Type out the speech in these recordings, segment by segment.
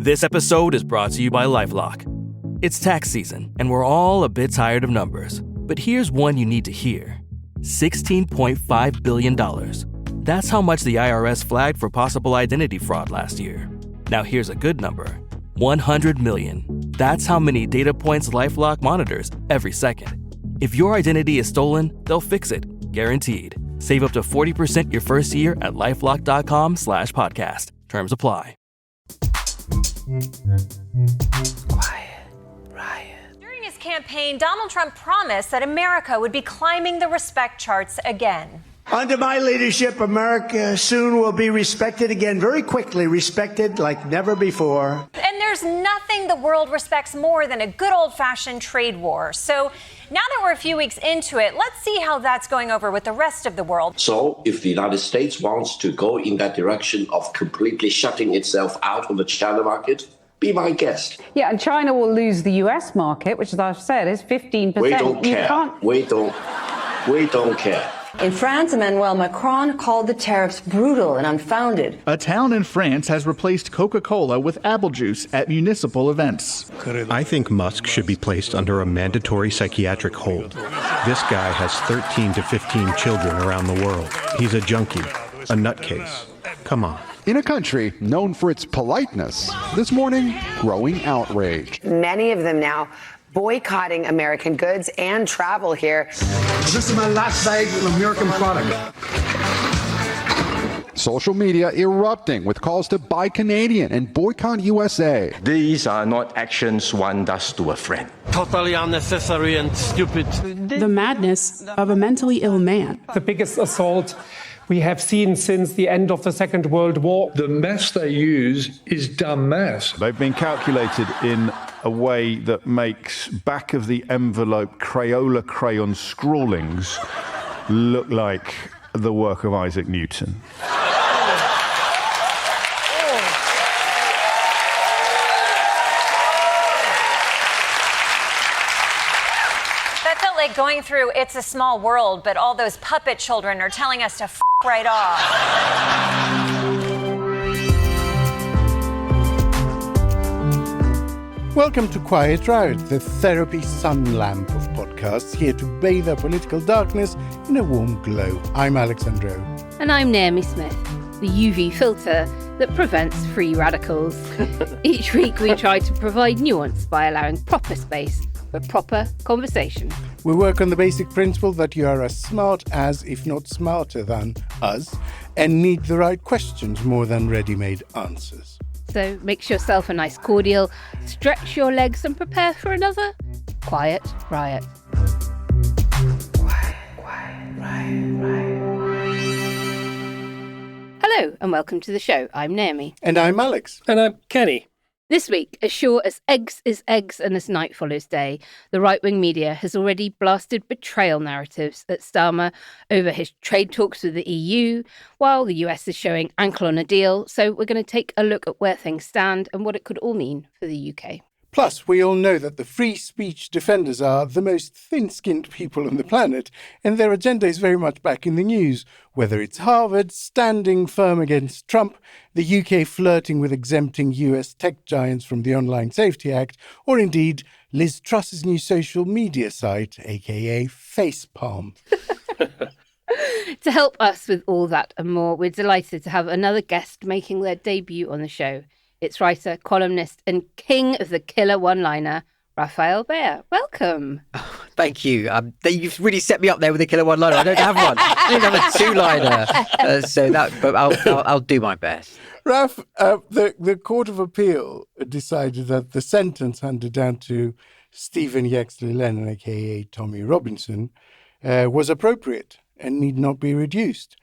This episode is brought to you by LifeLock. It's tax season, and we're all a bit tired of numbers. But here's one you need to hear. $16.5 billion. That's how much the IRS flagged for possible identity fraud last year. Now here's a good number. 100 million. That's how many data points LifeLock monitors every second. If your identity is stolen, they'll fix it. Guaranteed. Save up to 40% your first year at LifeLock.com/podcast. Terms apply. Quiet riot. During his campaign, Donald Trump promised that America would be climbing the respect charts again. Under my leadership, America soon will be respected again, very quickly respected like never before. And there's nothing the world respects more than a good old-fashioned trade war. So now that we're a few weeks into it, let's see how that's going over with the rest of the world. So if the United States wants to go in that direction of completely shutting itself out of the China market, be my guest. Yeah, and China will lose the US market, which, as I've said, is 15%. We don't care. We don't care. In France, Emmanuel Macron called the tariffs brutal and unfounded. A town in France has replaced Coca-Cola with apple juice at municipal events. I think Musk should be placed under a mandatory psychiatric hold. This guy has 13 to 15 children around the world. He's a junkie, a nutcase. Come on. In a country known for its politeness, this morning, growing outrage. Many of them now boycotting American goods and travel here. This is my last bag of American product. Social media erupting with calls to buy Canadian and boycott USA. These are not actions one does to a friend. Totally unnecessary and stupid. The madness of a mentally ill man. The biggest assault we have seen since the end of the Second World War. The mess they use is dumb mess. They've been calculated in a way that makes back-of-the-envelope Crayola crayon scrawlings look like the work of Isaac Newton. That felt like going through It's a Small World, but all those puppet children are telling us to f*** right off. Welcome to Quiet Riot, the therapy sun lamp of podcasts, here to bathe our political darkness in a warm glow. I'm Andreou. And I'm Naomi Smith, the UV filter that prevents free radicals. Each week we try to provide nuance by allowing proper space for proper conversation. We work on the basic principle that you are as smart as, if not smarter than, us, and need the right questions more than ready-made answers. So mix yourself a nice cordial, stretch your legs and prepare for another Quiet Riot. Quiet riot. Hello and welcome to the show. I'm Naomi. And I'm Alex. And I'm Kenny. This week, as sure as eggs is eggs and as night follows day, the right-wing media has already blasted betrayal narratives at Starmer over his trade talks with the EU, while the US is showing ankle on a deal. So we're going to take a look at where things stand and what it could all mean for the UK. Plus, we all know that the free speech defenders are the most thin-skinned people on the planet, and their agenda is very much back in the news, whether it's Harvard standing firm against Trump, the UK flirting with exempting US tech giants from the Online Safety Act, or indeed Liz Truss's new social media site, aka Facepalm. To help us with all that and more, we're delighted to have another guest making their debut on the show. It's writer, columnist, and king of the killer one-liner, Rafael Behr. Welcome. Oh, thank you. You've really set me up there with a killer one-liner. I don't have one. I don't have a two-liner. But I'll do my best. Raf, the Court of Appeal decided that the sentence handed down to Stephen Yaxley-Lennon, aka Tommy Robinson, was appropriate and need not be reduced.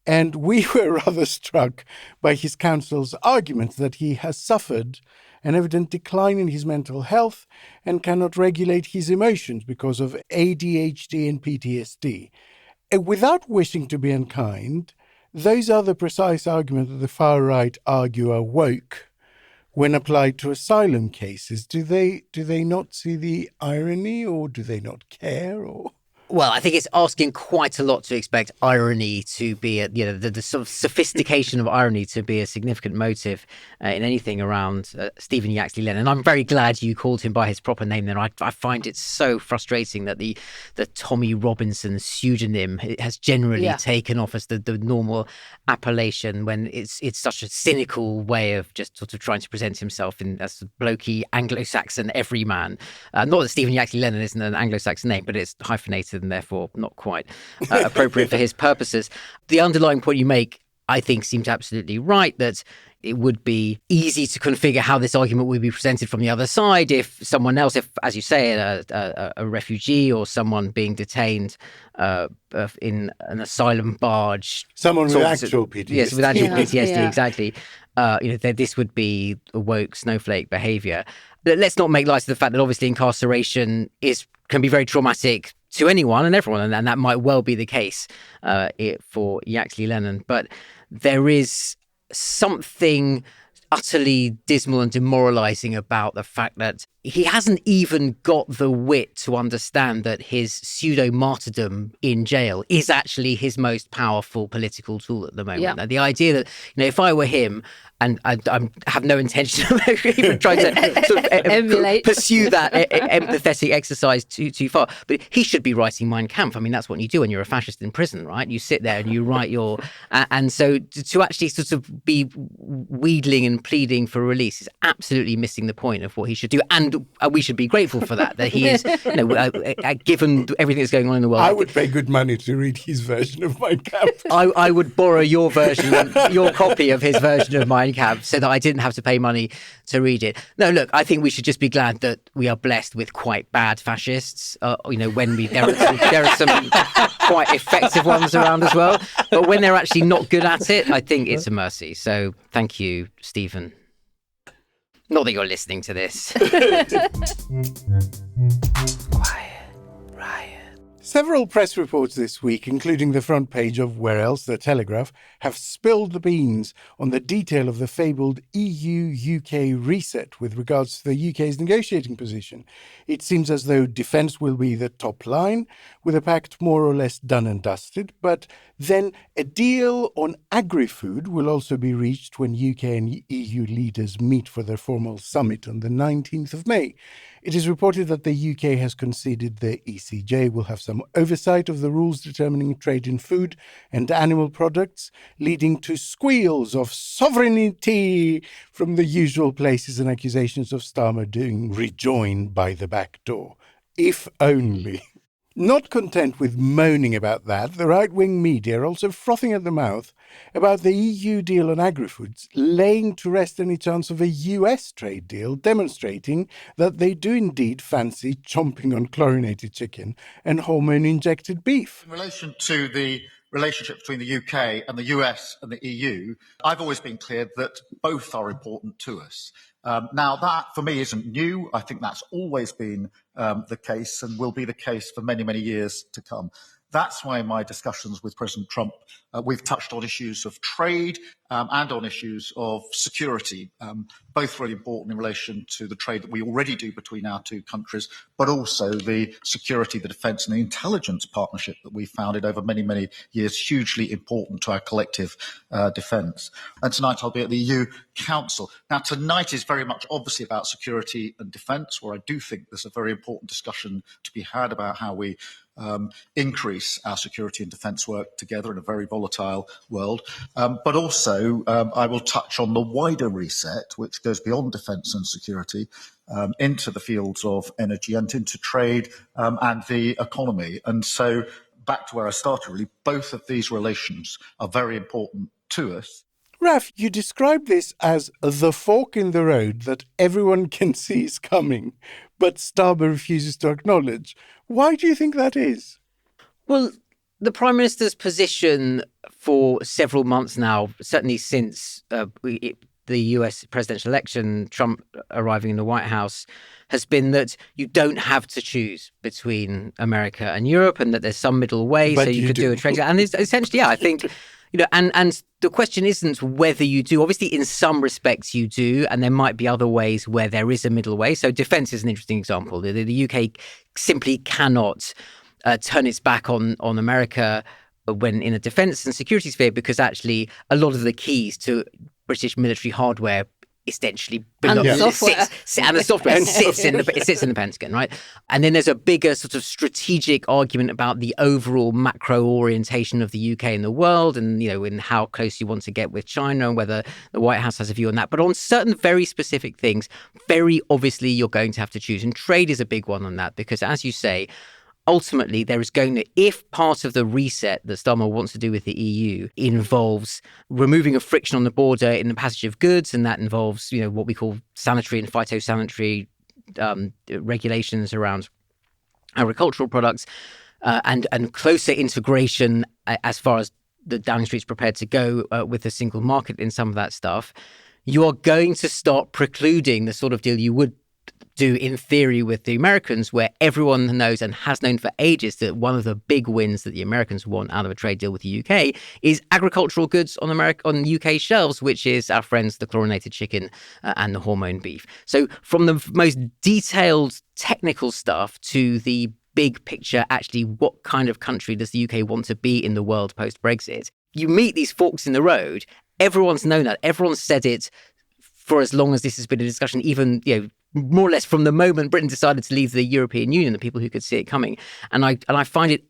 And we were rather struck by his counsel's argument that he has suffered an evident decline in his mental health and cannot regulate his emotions because of ADHD and PTSD. Without wishing to be unkind, those are the precise arguments that the far right argue are woke when applied to asylum cases. Do they not see the irony, or do they not care? Or Well, I think it's asking quite a lot to expect irony to be, the sort of sophistication of irony to be a significant motive in anything around Stephen Yaxley Lennon. I'm very glad you called him by his proper name then. I find it so frustrating that the Tommy Robinson pseudonym has generally taken off as the normal appellation when it's such a cynical way of just sort of trying to present himself as a blokey Anglo-Saxon everyman. Not that Stephen Yaxley Lennon isn't an Anglo-Saxon name, but it's hyphenated and therefore not quite appropriate for his purposes. The underlying point you make, I think, seems absolutely right, that it would be easy to configure how this argument would be presented from the other side if someone else, as you say, a refugee or someone being detained in an asylum barge. Someone with actual PTSD. Yes, with actual PTSD, exactly. This would be a woke snowflake behaviour. Let's not make light of the fact that obviously incarceration can be very traumatic to anyone and everyone, and that might well be the case for Yaxley Lennon. But there is something utterly dismal and demoralising about the fact that he hasn't even got the wit to understand that his pseudo-martyrdom in jail is actually his most powerful political tool at the moment. Yeah. The idea that, if I were him, and I have no intention of even trying to sort of pursue that empathetic exercise too far, but he should be writing Mein Kampf. I mean, that's what you do when you're a fascist in prison, right? You sit there and you write and so to actually sort of be wheedling and pleading for release is absolutely missing the point of what he should do. And we should be grateful for that he is, given everything that's going on in the world. I would pay good money to read his version of Mein Kampf. I would borrow your version, your copy of his version of Mein Kampf, so that I didn't have to pay money to read it. No, look, I think we should just be glad that we are blessed with quite bad fascists. There are some quite effective ones around as well. But when they're actually not good at it, I think it's a mercy. So thank you, Stephen. Not that you're listening to this. Several press reports this week, including the front page of Where Else, The Telegraph, have spilled the beans on the detail of the fabled EU-UK reset with regards to the UK's negotiating position. It seems as though defence will be the top line, with a pact more or less done and dusted, but then a deal on agri-food will also be reached when UK and EU leaders meet for their formal summit on the 19th of May. It is reported that the UK has conceded the ECJ will have some oversight of the rules determining trade in food and animal products, leading to squeals of sovereignty from the usual places and accusations of Starmer being rejoined by the back door. If only. Not content with moaning about that, the right-wing media are also frothing at the mouth about the EU deal on agri-foods, laying to rest any chance of a US trade deal, demonstrating that they do indeed fancy chomping on chlorinated chicken and hormone-injected beef. In relation to the relationship between the UK and the US and the EU, I've always been clear that both are important to us. Now, that for me isn't new. I think that's always been the case and will be the case for many, many years to come. That's why in my discussions with President Trump, we've touched on issues of trade and on issues of security, both really important in relation to the trade that we already do between our two countries, but also the security, the defence and the intelligence partnership that we've founded over many, many years, hugely important to our collective defence. And tonight I'll be at the EU Council. Now, tonight is very much obviously about security and defence, where I do think there's a very important discussion to be had about how we increase our security and defence work together in a very volatile world. But also, I will touch on the wider reset, which goes beyond defence and security, into the fields of energy and into trade and the economy. And so, back to where I started, really, both of these relations are very important to us. Raf, you described this as the fork in the road that everyone can see is coming, but Starmer refuses to acknowledge. Why do you think that is? Well, the Prime Minister's position for several months now, certainly since the US presidential election, Trump arriving in the White House, has been that you don't have to choose between America and Europe and that there's some middle way, but so you could do a trade deal. And essentially, I think... and the question isn't whether you do. Obviously, in some respects, you do, and there might be other ways where there is a middle way. So defence is an interesting example. The UK simply cannot turn its back on America when in a defense and security sphere, because actually a lot of the keys to British military hardware essentially and the software sits in the Pentagon, right? And then there's a bigger sort of strategic argument about the overall macro orientation of the UK in the world, and in how close you want to get with China, and whether the White House has a view on that. But on certain very specific things, very obviously you're going to have to choose, and trade is a big one on that, because as you say, ultimately, there is going to, if part of the reset that Starmer wants to do with the EU involves removing a friction on the border in the passage of goods, and that involves, what we call sanitary and phytosanitary regulations around agricultural products, and closer integration as far as the Downing Street's prepared to go with the single market in some of that stuff, you are going to start precluding the sort of deal you would do in theory with the Americans, where everyone knows and has known for ages that one of the big wins that the Americans want out of a trade deal with the UK is agricultural goods on UK shelves, which is our friends the chlorinated chicken and the hormone beef. So from the most detailed technical stuff to the big picture, actually what kind of country does the UK want to be in the world post-Brexit, you meet these forks in the road. Everyone's known that. Everyone's said it for as long as this has been a discussion, even, more or less from the moment Britain decided to leave the European Union, the people who could see it coming. And I find it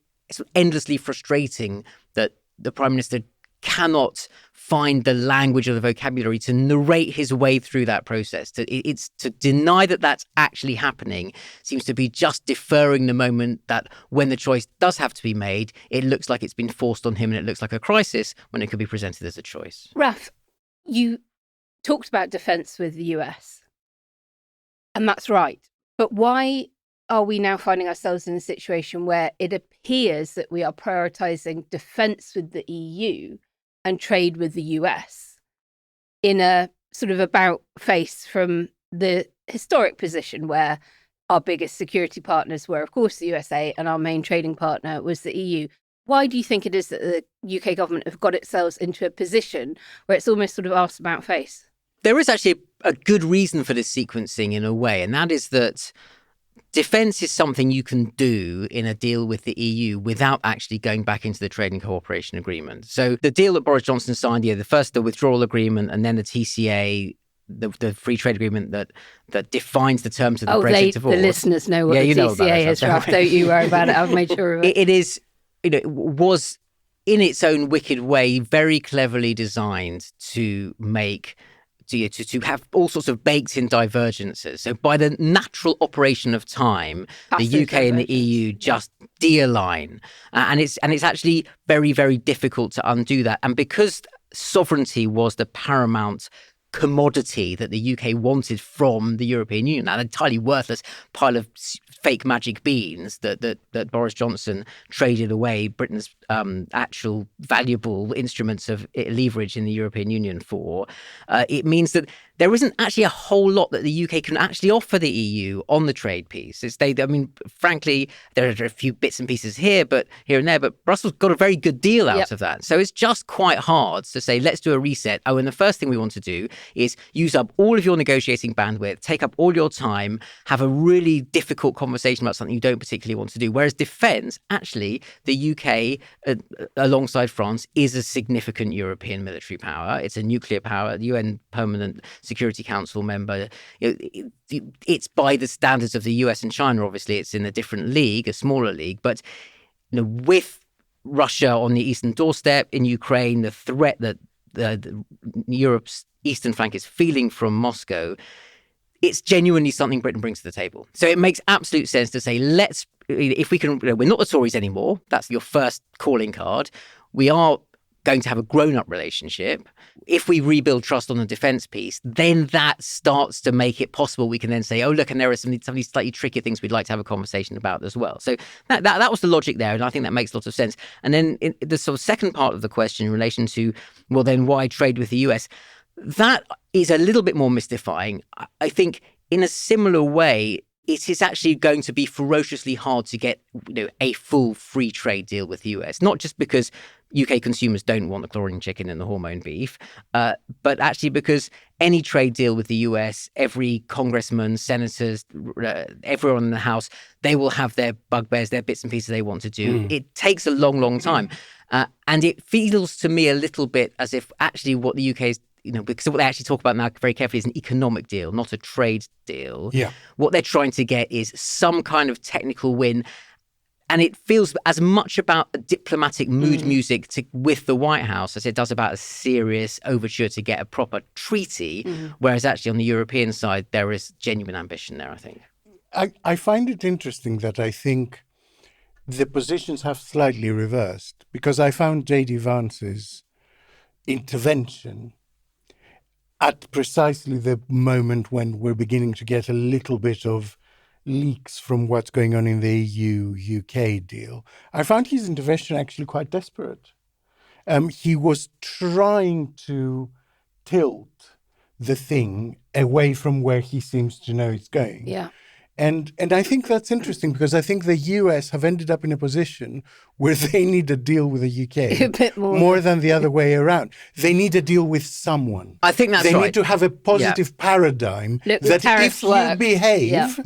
endlessly frustrating that the Prime Minister cannot find the language or the vocabulary to narrate his way through that process. To deny that that's actually happening seems to be just deferring the moment that when the choice does have to be made, it looks like it's been forced on him and it looks like a crisis when it could be presented as a choice. Raf, you talked about defence with the US. And that's right. But why are we now finding ourselves in a situation where it appears that we are prioritising defence with the EU and trade with the US in a sort of about face from the historic position where our biggest security partners were, of course, the USA, and our main trading partner was the EU? Why do you think it is that the UK government have got itself into a position where it's almost sort of arse about face? There is actually a good reason for this sequencing in a way, and that is that defence is something you can do in a deal with the EU without actually going back into the trade and cooperation agreement. So the deal that Boris Johnson signed, the first the withdrawal agreement and then the TCA, the free trade agreement that defines the terms of the Brexit divorce. The listeners know what the TCA is, Ralph. Don't you worry about it. I've made sure of it. It is, was in its own wicked way very cleverly designed to make to have all sorts of baked-in divergences. So by the natural operation of time, the UK and the EU just de-align. And it's actually very, very difficult to undo that. And because sovereignty was the paramount commodity that the UK wanted from the European Union, an entirely worthless pile of fake magic beans that Boris Johnson traded away Britain's actual valuable instruments of leverage in the European Union for, it means that there isn't actually a whole lot that the UK can actually offer the EU on the trade piece. Frankly, there are a few bits and pieces here and there, but Brussels got a very good deal out of that. So it's just quite hard to say, let's do a reset. And the first thing we want to do is use up all of your negotiating bandwidth, take up all your time, have a really difficult conversation about something you don't particularly want to do. Whereas defence, actually, the UK, alongside France, is a significant European military power. It's a nuclear power, the UN Permanent Security Council member. It's by the standards of the US and China, obviously. It's in a different league, a smaller league. But with Russia on the eastern doorstep, in Ukraine, the threat that Europe's eastern flank is feeling from Moscow, it's genuinely something Britain brings to the table. So it makes absolute sense to say, if we can, we're not the Tories anymore. That's your first calling card. We are going to have a grown-up relationship. If we rebuild trust on the defence piece, then that starts to make it possible. We can then say, oh, look, and there are some of these slightly trickier things we'd like to have a conversation about as well. So that was the logic there, and I think that makes lots of sense. And then in the sort of second part of the question in relation to, well, then why trade with the US? That is a little bit more mystifying. I think in a similar way, it is actually going to be ferociously hard to get a full free trade deal with the US, not just because UK consumers don't want the chlorine chicken and the hormone beef, but actually because any trade deal with the US, every congressman, senators, everyone in the House, they will have their bugbears, their bits and pieces they want to do. It takes a long, long time. And it feels to me a little bit as if actually what the UK is, because what they actually talk about now very carefully is an economic deal, not a trade deal. Yeah. What they're trying to get is some kind of technical win. And it feels as much about a diplomatic mood music with the White House as it does about a serious overture to get a proper treaty, whereas actually on the European side, there is genuine ambition there, I think. I find it interesting that I think the positions have slightly reversed, because I found J.D. Vance's intervention at precisely the moment when we're beginning to get a little bit of leaks from what's going on in the EU-UK deal. I found his intervention actually quite desperate. He was trying to tilt the thing away from where he seems to know it's going. Yeah. And I think that's interesting, because I think the US have ended up in a position where they need a deal with the UK A bit more than the other way around. They need a deal with someone. I think that's they right. need to have a positive paradigm Look, that if you behave,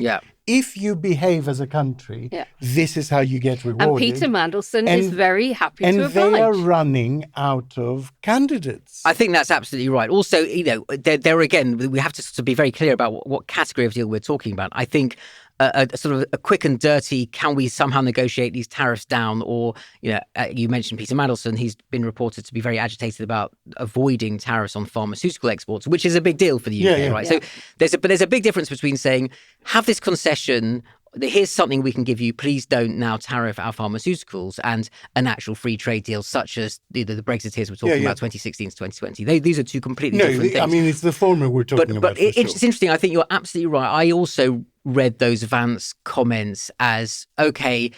if you behave as a country, this is how you get rewarded. And Peter Mandelson is very happy to and oblige. they are running out of candidates. I think that's absolutely right. Also, there again, we have to sort of be very clear about what category of deal we're talking about. I think a sort of a quick and dirty, can we somehow negotiate these tariffs down? Or, you mentioned Peter Mandelson. He's been reported to be very agitated about avoiding tariffs on pharmaceutical exports, which is a big deal for the UK, right? So there's a big difference between saying, have this concession, here's something we can give you, please don't now tariff our pharmaceuticals, and an actual free trade deal such as the Brexiteers were talking about 2016 to 2020. These are two completely different things. I mean, it's the former we're talking about. But it's interesting. I think you're absolutely right. I also read those Vance comments as, okay,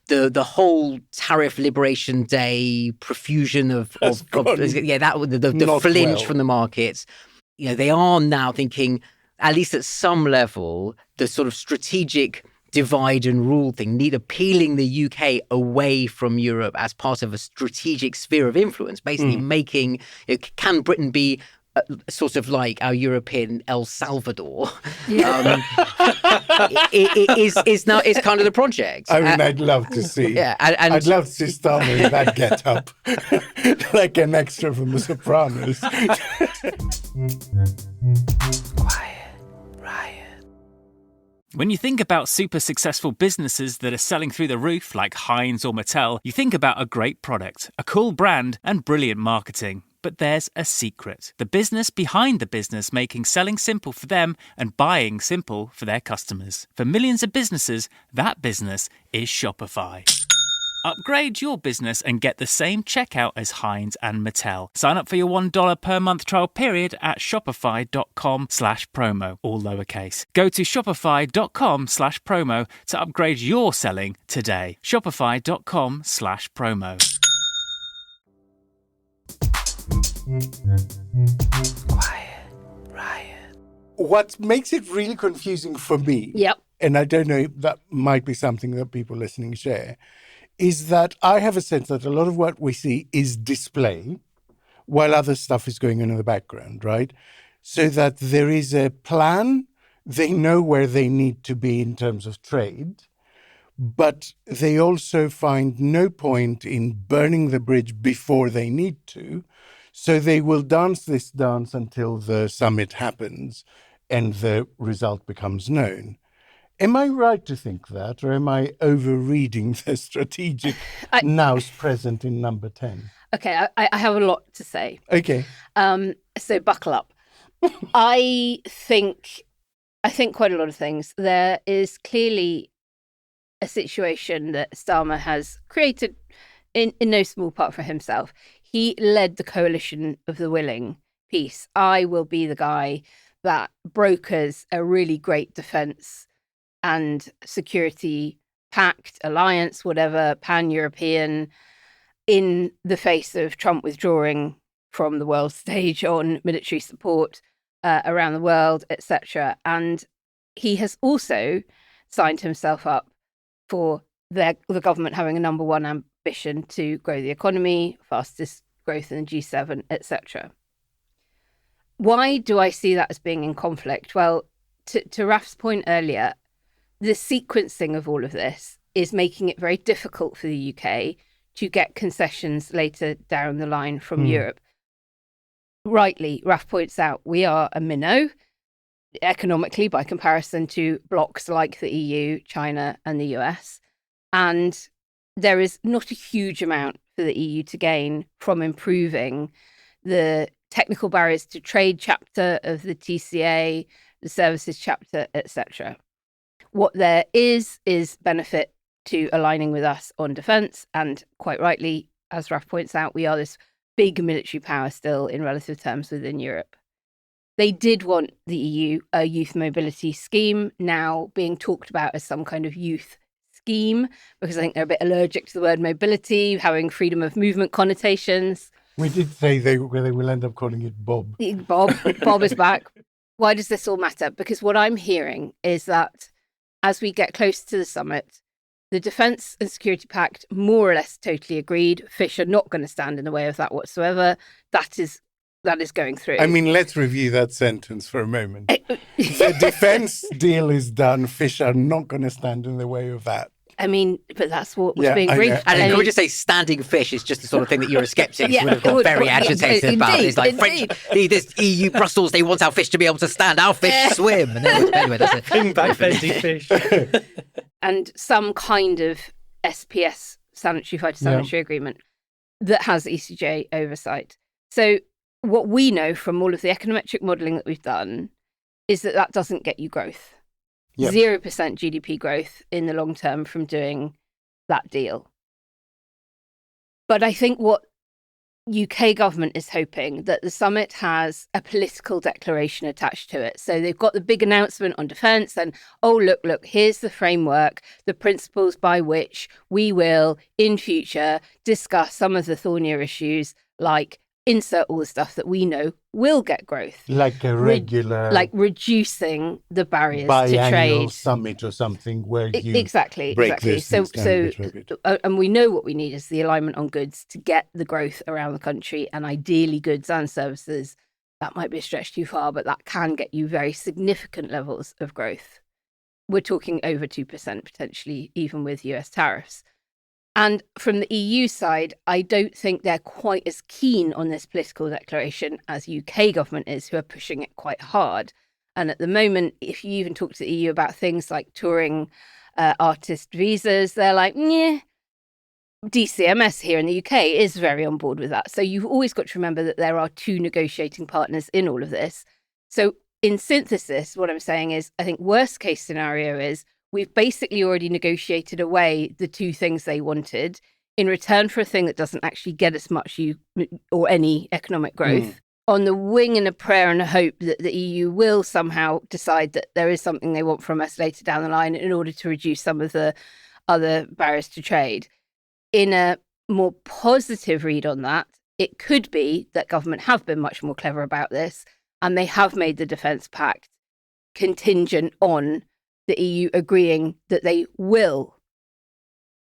the whole tariff liberation day profusion of the flinch from the markets. They are now thinking, at least at some level, the sort of strategic divide and rule thing, need appealing the UK away from Europe as part of a strategic sphere of influence, basically making, can Britain be sort of like our European El Salvador? Is now is kind of the project. I mean, I'd love to see. Yeah, and I'd love to see Starmer in that get-up, like an extra from The Sopranos. When you think about super successful businesses that are selling through the roof like Heinz or Mattel, you think about a great product, a cool brand, and brilliant marketing. But there's a secret. The business behind the business, making selling simple for them and buying simple for their customers. For millions of businesses, that business is Shopify. Upgrade your business and get the same checkout as Heinz and Mattel. Sign up for your $1 per month trial period at shopify.com/promo, all lowercase. Go to shopify.com/promo to upgrade your selling today. Shopify.com/promo. What makes it really confusing for me, and I don't know if that might be something that people listening share, is that I have a sense that a lot of what we see is display while other stuff is going on in the background, right? So that there is a plan, they know where they need to be in terms of trade, but they also find no point in burning the bridge before they need to. So they will dance this dance until the summit happens and the result becomes known. Am I right to think that, or am I overreading the strategic nows present in number 10? Okay, I have a lot to say. Okay. So buckle up. I think quite a lot of things. There is clearly a situation that Starmer has created in no small part for himself. He led the coalition of the willing piece. I will be the guy that brokers a really great defense and security pact, alliance, whatever, pan-European, in the face of Trump withdrawing from the world stage on military support around the world, etc. And he has also signed himself up for the government having a number one ambition to grow the economy, fastest growth in the G7, etc. Why do I see that as being in conflict? Well, to Raf's point earlier, the sequencing of all of this is making it very difficult for the UK to get concessions later down the line from Europe. Rightly, Raf points out we are a minnow economically by comparison to blocs like the EU, China, and the US. And there is not a huge amount for the EU to gain from improving the technical barriers to trade chapter of the TCA, the services chapter, etc. What there is benefit to aligning with us on defence. And quite rightly, as Raf points out, we are this big military power still in relative terms within Europe. They did want the EU a youth mobility scheme, now being talked about as some kind of youth scheme, because I think they're a bit allergic to the word mobility, having freedom of movement connotations. We did say they will end up calling it Bob. Bob is back. Why does this all matter? Because what I'm hearing is that as we get close to the summit, the Defence and Security Pact more or less totally agreed. Fish are not going to stand in the way of that whatsoever. That is going through. I mean, let's review that sentence for a moment. The defence deal is done. Fish are not going to stand in the way of that. I mean, but that's what was being agreed. And can we just say standing fish is just the sort of thing that Eurosceptics would have got very agitated about. It's like French, this EU, Brussels, they want our fish to be able to stand. Our fish swim. And then, anyway, that's it. Bring back bending fish. And some kind of SPS, phytosanitary agreement, that has ECJ oversight. So what we know from all of the econometric modelling that we've done is that doesn't get you growth. Yep. 0% GDP growth in the long term from doing that deal. But I think what UK government is hoping that the summit has a political declaration attached to it. So they've got the big announcement on defence and, oh, look, here's the framework, the principles by which we will, in future, discuss some of the thornier issues, like insert all the stuff that we know will get growth. Like a regular... like reducing the barriers to trade. Summit or something where you Exactly. So and we know what we need is the alignment on goods to get the growth around the country, and ideally goods and services. That might be a stretch too far, but that can get you very significant levels of growth. We're talking over 2% potentially, even with US tariffs. And from the EU side, I don't think they're quite as keen on this political declaration as UK government is, who are pushing it quite hard. And at the moment, if you even talk to the EU about things like touring artist visas, they're like, yeah. DCMS here in the UK is very on board with that. So you've always got to remember that there are two negotiating partners in all of this. So in synthesis, what I'm saying is, I think worst case scenario is we've basically already negotiated away the two things they wanted in return for a thing that doesn't actually get us much or any economic growth. On the wing and a prayer and a hope that the EU will somehow decide that there is something they want from us later down the line in order to reduce some of the other barriers to trade. In a more positive read on that, it could be that government have been much more clever about this, and they have made the Defence Pact contingent on the EU agreeing that they will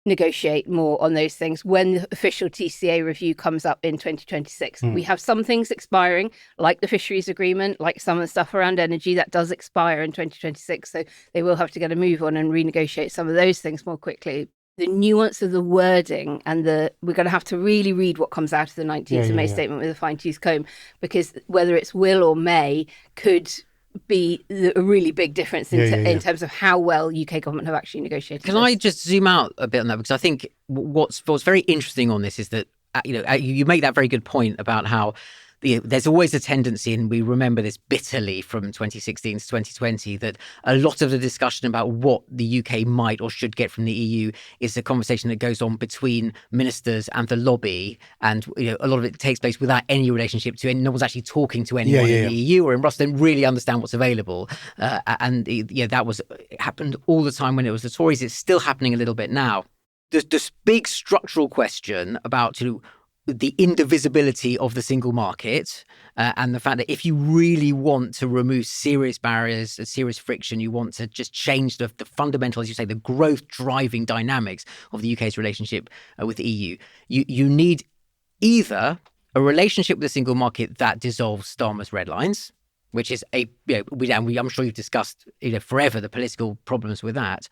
negotiate more on those things when the official TCA review comes up in 2026. We have some things expiring, like the fisheries agreement, like some of the stuff around energy that does expire in 2026. So they will have to get a move on and renegotiate some of those things more quickly. The nuance of the wording and we're going to have to really read what comes out of the 19th of May statement with a fine-tooth comb, because whether it's will or may could be a really big difference in terms of how well UK government have actually negotiated. Can I just zoom out a bit on that? Because I think what's very interesting on this is that, you make that very good point about how there's always a tendency, and we remember this bitterly from 2016 to 2020, that a lot of the discussion about what the UK might or should get from the EU is a conversation that goes on between ministers and the lobby. And a lot of it takes place without any relationship to no one's actually talking to anyone in the EU or in Brussels, don't really understand what's available. That happened all the time when it was the Tories. It's still happening a little bit now. There's this big structural question about the indivisibility of the single market and the fact that if you really want to remove serious barriers, serious friction, you want to just change the fundamental, as you say, the growth-driving dynamics of the UK's relationship with the EU, you need either a relationship with the single market that dissolves Starmer's red lines, which is I'm sure you've discussed forever the political problems with that,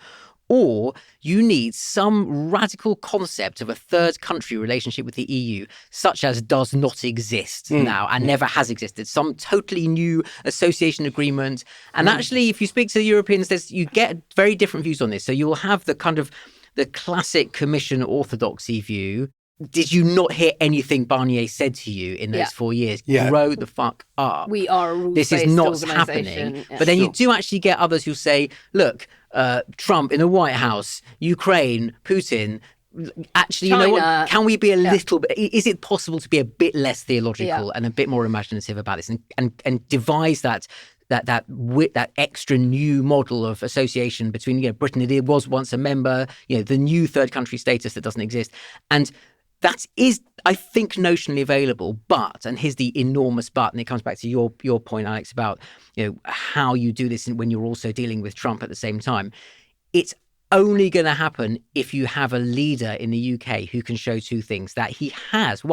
or you need some radical concept of a third country relationship with the EU, such as does not exist now and never has existed. Some totally new association agreement. And actually, if you speak to the Europeans, you get very different views on this. So you'll have the kind of the classic Commission orthodoxy view. Did you not hear anything Barnier said to you in those 4 years? Yeah. Grow the fuck up. We are a rules-based This is not organisation. happening. Yeah. But then you do actually get others who say, look, Trump in the White House, Ukraine, Putin, actually, China. you know what? Can we be a little bit, is it possible to be a bit less theological and a bit more imaginative about this and devise that extra new model of association between Britain, it was once a member, the new third country status that doesn't exist. And that is, I think, notionally available, but, and here's the enormous but, and it comes back to your point, Alex, about how you do this when you're also dealing with Trump at the same time. It's only going to happen if you have a leader in the UK who can show two things: that he has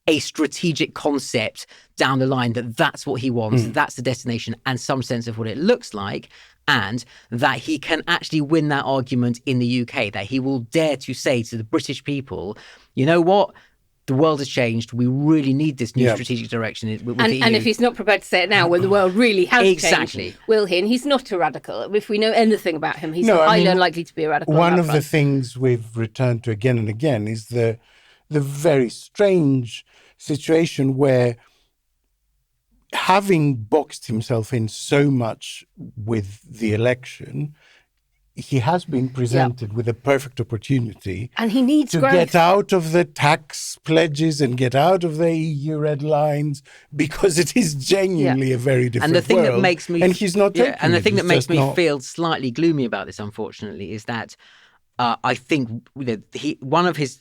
a strategic concept down the line, that's what he wants, that's the destination, and some sense of what it looks like, and that he can actually win that argument in the UK, that he will dare to say to the British people, you know what? The world has changed. We really need this new strategic direction with the EU. And if he's not prepared to say it now, when the world really has changed, will he? And he's not a radical. If we know anything about him, he's highly unlikely to be a radical. One of the things we've returned to again and again is the very strange situation where, having boxed himself in so much with the election, he has been presented with a perfect opportunity, and he needs to growth. Get out of the tax pledges and get out of the EU red lines, because it is genuinely a very different and the thing world. That makes me, and he's not taking and the it. thing that He's makes just me not... feel slightly gloomy about this, unfortunately, is that I think one of his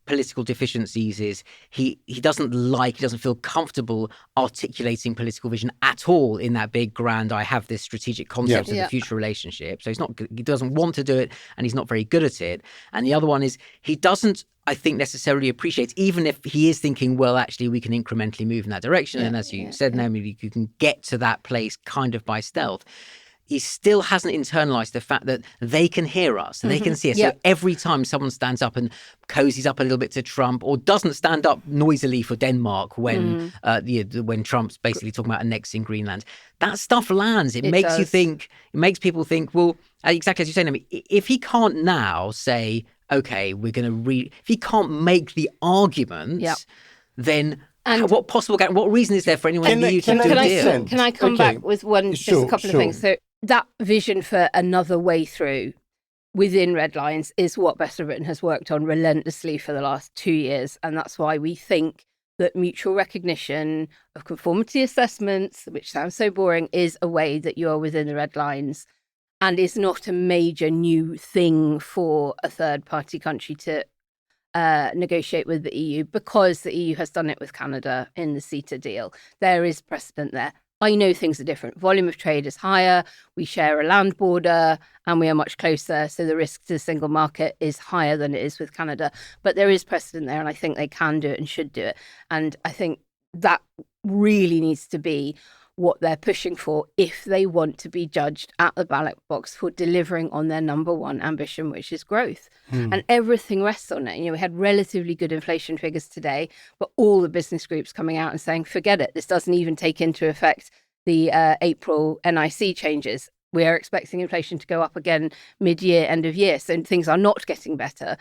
political deficiencies is he doesn't feel comfortable articulating political vision at all in that big grand, I have this strategic concept of the future relationship. So he doesn't want to do it, and he's not very good at it. And the other one is he doesn't, I think, necessarily appreciate, even if he is thinking, well, actually, we can incrementally move in that direction. And as you said, Naomi, you can get to that place kind of by stealth. He still hasn't internalized the fact that they can hear us and they can see us. So every time someone stands up and cozies up a little bit to Trump, or doesn't stand up noisily for Denmark when Trump's basically talking about annexing Greenland, that stuff lands. It makes you think. It makes people think. Well, exactly as you say, Naomi, if he can't now say, okay, we're going to if he can't make the argument, then. And what reason is there for anyone in the EU to do a deal? Can I come back with just a couple of things? So that vision for another way through within red lines is what Best of Britain has worked on relentlessly for the last 2 years. And that's why we think that mutual recognition of conformity assessments, which sounds so boring, is a way that you are within the red lines and is not a major new thing for a third party country to negotiate with the EU, because the EU has done it with Canada in the CETA deal. There is precedent there. I know things are different. Volume of trade is higher. We share a land border and we are much closer. So the risk to the single market is higher than it is with Canada. But there is precedent there, and I think they can do it and should do it. And I think that really needs to be what they're pushing for if they want to be judged at the ballot box for delivering on their number one ambition, which is growth. And everything rests on it. We had relatively good inflation figures today, but all the business groups coming out and saying, forget it. This doesn't even take into effect the April NIC changes. We are expecting inflation to go up again mid-year, end of year. So things are not getting better.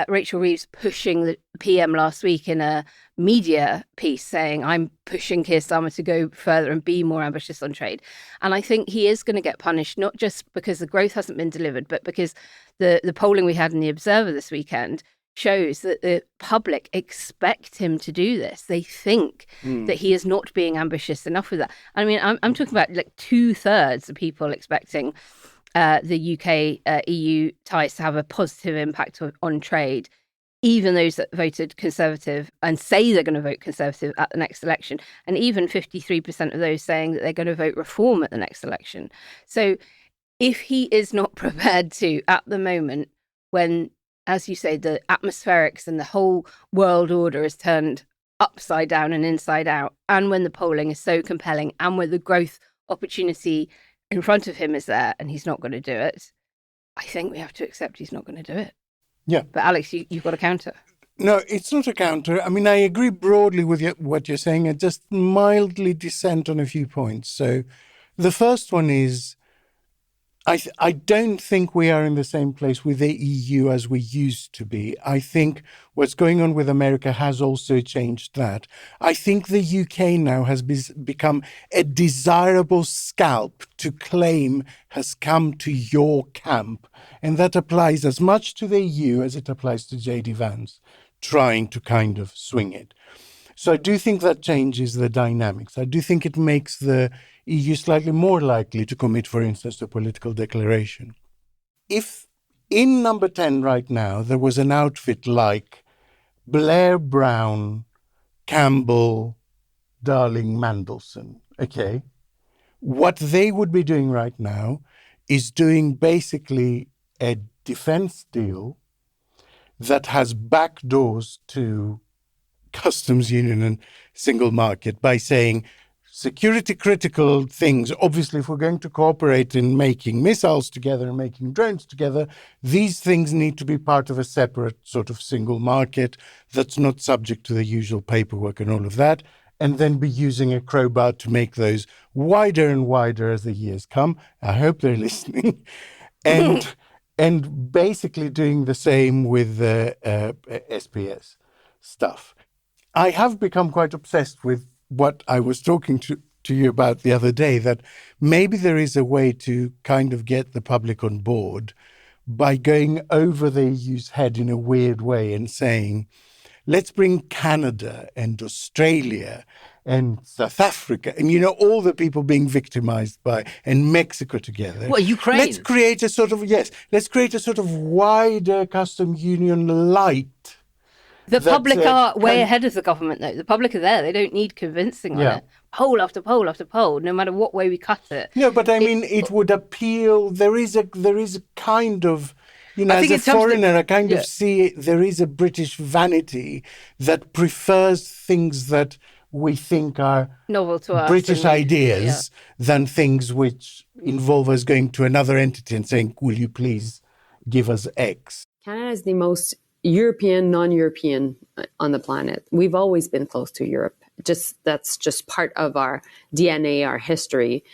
Rachel Reeves pushing the PM last week in a media piece saying, I'm pushing Keir Starmer to go further and be more ambitious on trade. And I think he is going to get punished, not just because the growth hasn't been delivered, but because the polling we had in the Observer this weekend shows that the public expect him to do this. They think that he is not being ambitious enough with that. I mean, I'm talking about like 2/3 of people expecting the UK EU ties to have a positive impact on trade even those that voted Conservative and say they're going to vote Conservative at the next election, and even 53% of those saying that they're going to vote Reform at the next election. So if he is not prepared to, at the moment, when, as you say, the atmospherics and the whole world order is turned upside down and inside out, and when the polling is so compelling, and when the growth opportunity in front of him is there, and he's not going to do it, I think we have to accept he's not going to do it. Yeah. But Alex, you've got a counter. No, it's not a counter. I mean, I agree broadly with what you're saying. I just mildly dissent on a few points. So the first one is, I don't think we are in the same place with the EU as we used to be. I think what's going on with America has also changed that. I think the UK now has become a desirable scalp to claim has come to your camp. And that applies as much to the EU as it applies to J.D. Vance, trying to kind of swing it. So I do think that changes the dynamics. I do think it makes the EU slightly more likely to commit, for instance, to a political declaration. If in number 10 right now there was an outfit like Blair, Brown, Campbell, Darling, Mandelson, okay, what they would be doing right now is doing basically a defense deal that has back doors to customs union and single market by saying security critical things. Obviously, if we're going to cooperate in making missiles together and making drones together, these things need to be part of a separate sort of single market that's not subject to the usual paperwork and all of that, and then be using a crowbar to make those wider and wider as the years come. I hope they're listening. And basically doing the same with the SPS stuff. I have become quite obsessed with what I was talking to you about the other day, that maybe there is a way to kind of get the public on board by going over the EU's head in a weird way and saying, let's bring Canada and Australia and South Africa and, all the people being victimized by, and Mexico together. Well, Ukraine. Let's create a sort of wider custom union light. The public are way ahead of the government, though. The public are there. They don't need convincing on it. Poll after poll after poll, no matter what way we cut it. No, but I mean, it would appeal. There is a kind of, as a foreigner, I kind of see there is a British vanity that prefers things that we think are novel to us, British ideas than things which involve us going to another entity and saying, will you please give us X? Canada is the most European, non-European on the planet. We've always been close to Europe. That's just part of our DNA, our history.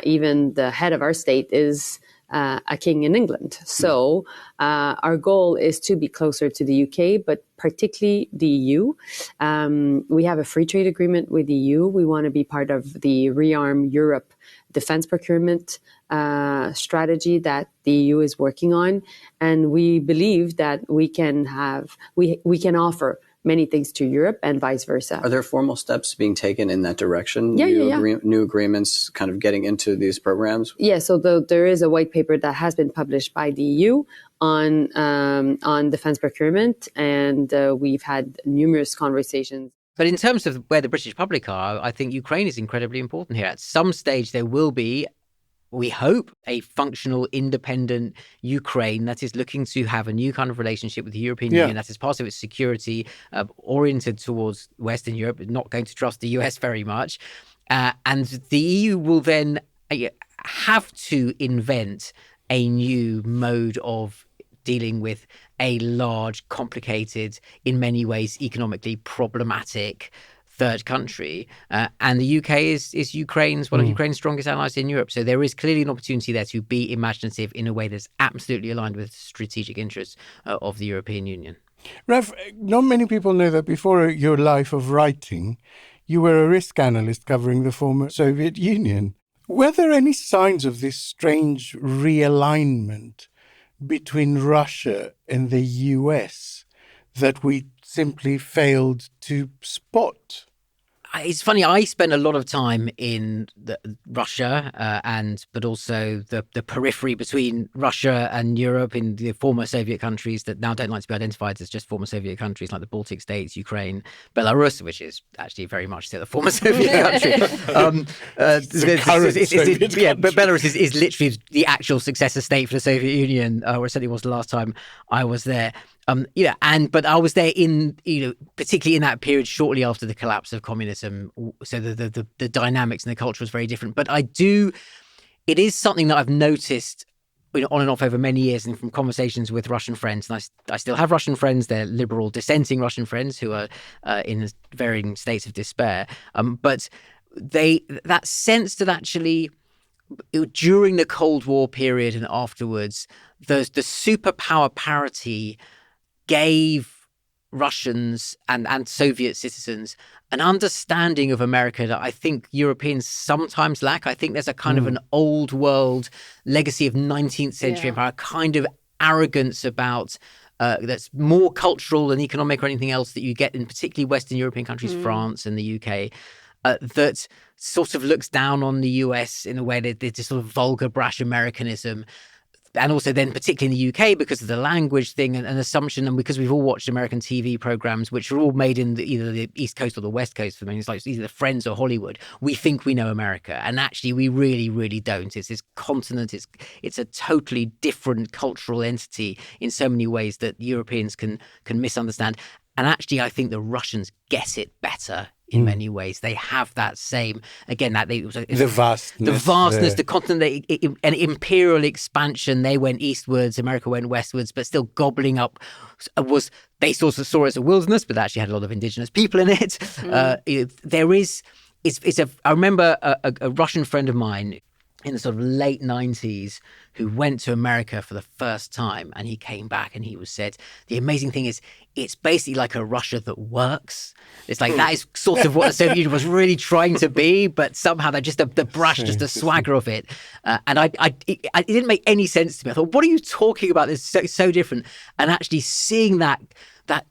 Even the head of our state is a king in England. So our goal is to be closer to the UK, but particularly the EU. We have a free trade agreement with the EU. We want to be part of the Rearm Europe defense procurement strategy that the EU is working on. And we believe that we can offer many things to Europe and vice versa. Are there formal steps being taken in that direction? Yeah. New agreements kind of getting into these programs? Yeah, so there is a white paper that has been published by the EU on defense procurement, and we've had numerous conversations. But in terms of where the British public are, I think Ukraine is incredibly important here. At some stage, there will be, we hope, a functional, independent Ukraine that is looking to have a new kind of relationship with the European Union that is part of its security, oriented towards Western Europe, not going to trust the US very much. And the EU will then have to invent a new mode of dealing with a large, complicated, in many ways economically problematic third country. And the UK is Ukraine's one of Ukraine's strongest allies in Europe. So there is clearly an opportunity there to be imaginative in a way that's absolutely aligned with strategic interests of the European Union. Raf, not many people know that before your life of writing, you were a risk analyst covering the former Soviet Union. Were there any signs of this strange realignment between Russia and the US that we simply failed to spot? it's funny. I spent a lot of time in Russia, but also the periphery between Russia and Europe, in the former Soviet countries that now don't like to be identified as just former Soviet countries, like the Baltic states, Ukraine, Belarus, which is actually very much still a former Soviet country. But Belarus is literally the actual successor state for the Soviet Union, or certainly was the last time I was there. But I was there particularly in that period shortly after the collapse of communism. So the dynamics and the culture was very different. But it is something that I've noticed on and off over many years, and from conversations with Russian friends, and I still have Russian friends. They're liberal, dissenting Russian friends who are in varying states of despair. But that sense that actually, during the Cold War period and afterwards, the superpower parity gave Russians and Soviet citizens an understanding of America that I think Europeans sometimes lack. I think there's a kind of an old world legacy of 19th century empire, a kind of arrogance about that's more cultural than economic or anything else that you get in particularly Western European countries, France and the UK, that sort of looks down on the US in a way that there's this sort of vulgar, brash Americanism. And also then particularly in the UK, because of the language thing and assumption, and because we've all watched American TV programs, which are all made in either the East Coast or the West Coast. For me, it's like either Friends or Hollywood. We think we know America, and actually we really, really don't. It's this continent. It's a totally different cultural entity in so many ways that Europeans can misunderstand. And actually, I think the Russians get it better in many ways. They have that same, again, the vastness, the continent, an imperial expansion. They went eastwards, America went westwards, but still gobbling up. They sort of saw it as a wilderness, but actually had a lot of indigenous people in it. I remember a Russian friend of mine in the sort of late 90s who went to America for the first time, and he came back and he said, the amazing thing is it's basically like a Russia that works. It's like that is sort of what the Soviet Union was really trying to be, but somehow they're just the brash, just the swagger of it. And it didn't make any sense to me. I thought, what are you talking about? This is so different. And actually seeing that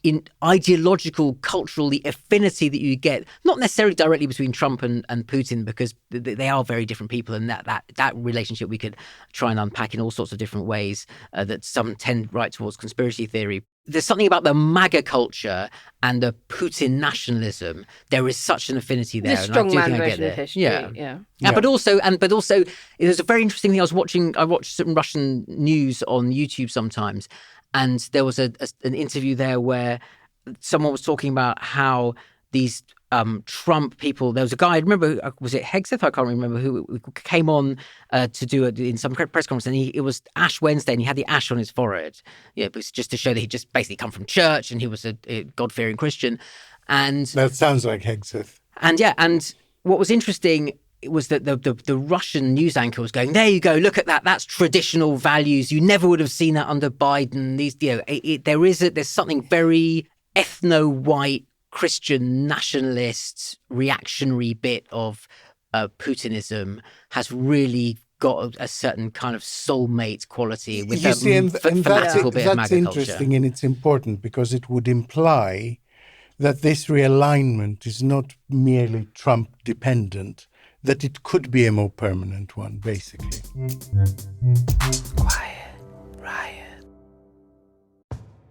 in ideological, cultural, the affinity that you get, not necessarily directly between Trump and Putin, because they are very different people, and that relationship we could try and unpack in all sorts of different ways, that some tend right towards conspiracy theory. There's something about the MAGA culture and the Putin nationalism. There is such an affinity there. The strongman version of history. Yeah. But also, there's a very interesting thing. I watched some Russian news on YouTube sometimes, and there was an interview there where someone was talking about how these Trump people, there was a guy, I remember, was it Hegseth? I can't remember who came on to do it in some press conference, and it was Ash Wednesday, and he had the ash on his forehead. Yeah, it was just to show that he'd just basically come from church and he was a God-fearing Christian. And that sounds like Hegseth. And what was interesting was that the Russian news anchor was going, there you go, look at that. That's traditional values. You never would have seen that under Biden. There's something very ethno-white, Christian nationalist, reactionary bit of Putinism has really got a certain kind of soulmate quality with that fanatical bit of MAGA culture. That's interesting, and it's important because it would imply that this realignment is not merely Trump dependent, that it could be a more permanent one, basically. Quiet Riot.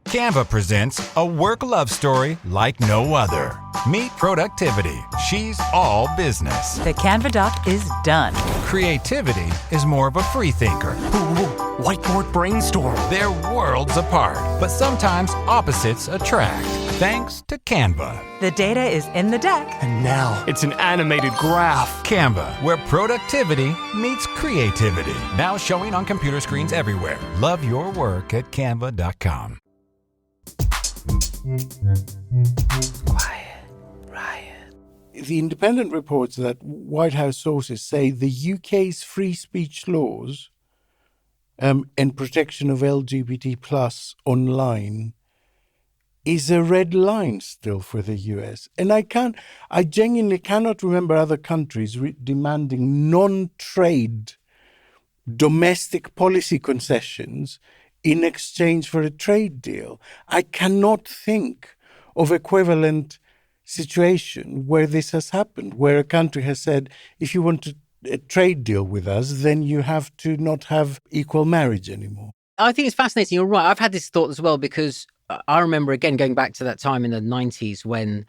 Canva presents a work love story like no other. Meet Productivity. She's all business. The Canva doc is done. Creativity is more of a free thinker. Whiteboard brainstorm. They're worlds apart, but sometimes opposites attract. Thanks to Canva. The data is in the deck. And now it's an animated graph. Canva, where productivity meets creativity. Now showing on computer screens everywhere. Love your work at canva.com. Quiet Riot. The Independent reports that White House sources say the UK's free speech laws and protection of LGBT plus online is a red line still for the US. And I genuinely cannot remember other countries demanding non-trade domestic policy concessions in exchange for a trade deal. I cannot think of equivalent situation where this has happened, where a country has said, if you want a trade deal with us, then you have to not have equal marriage anymore. I think it's fascinating. You're right. I've had this thought as well, because I remember, again, going back to that time in the 90s when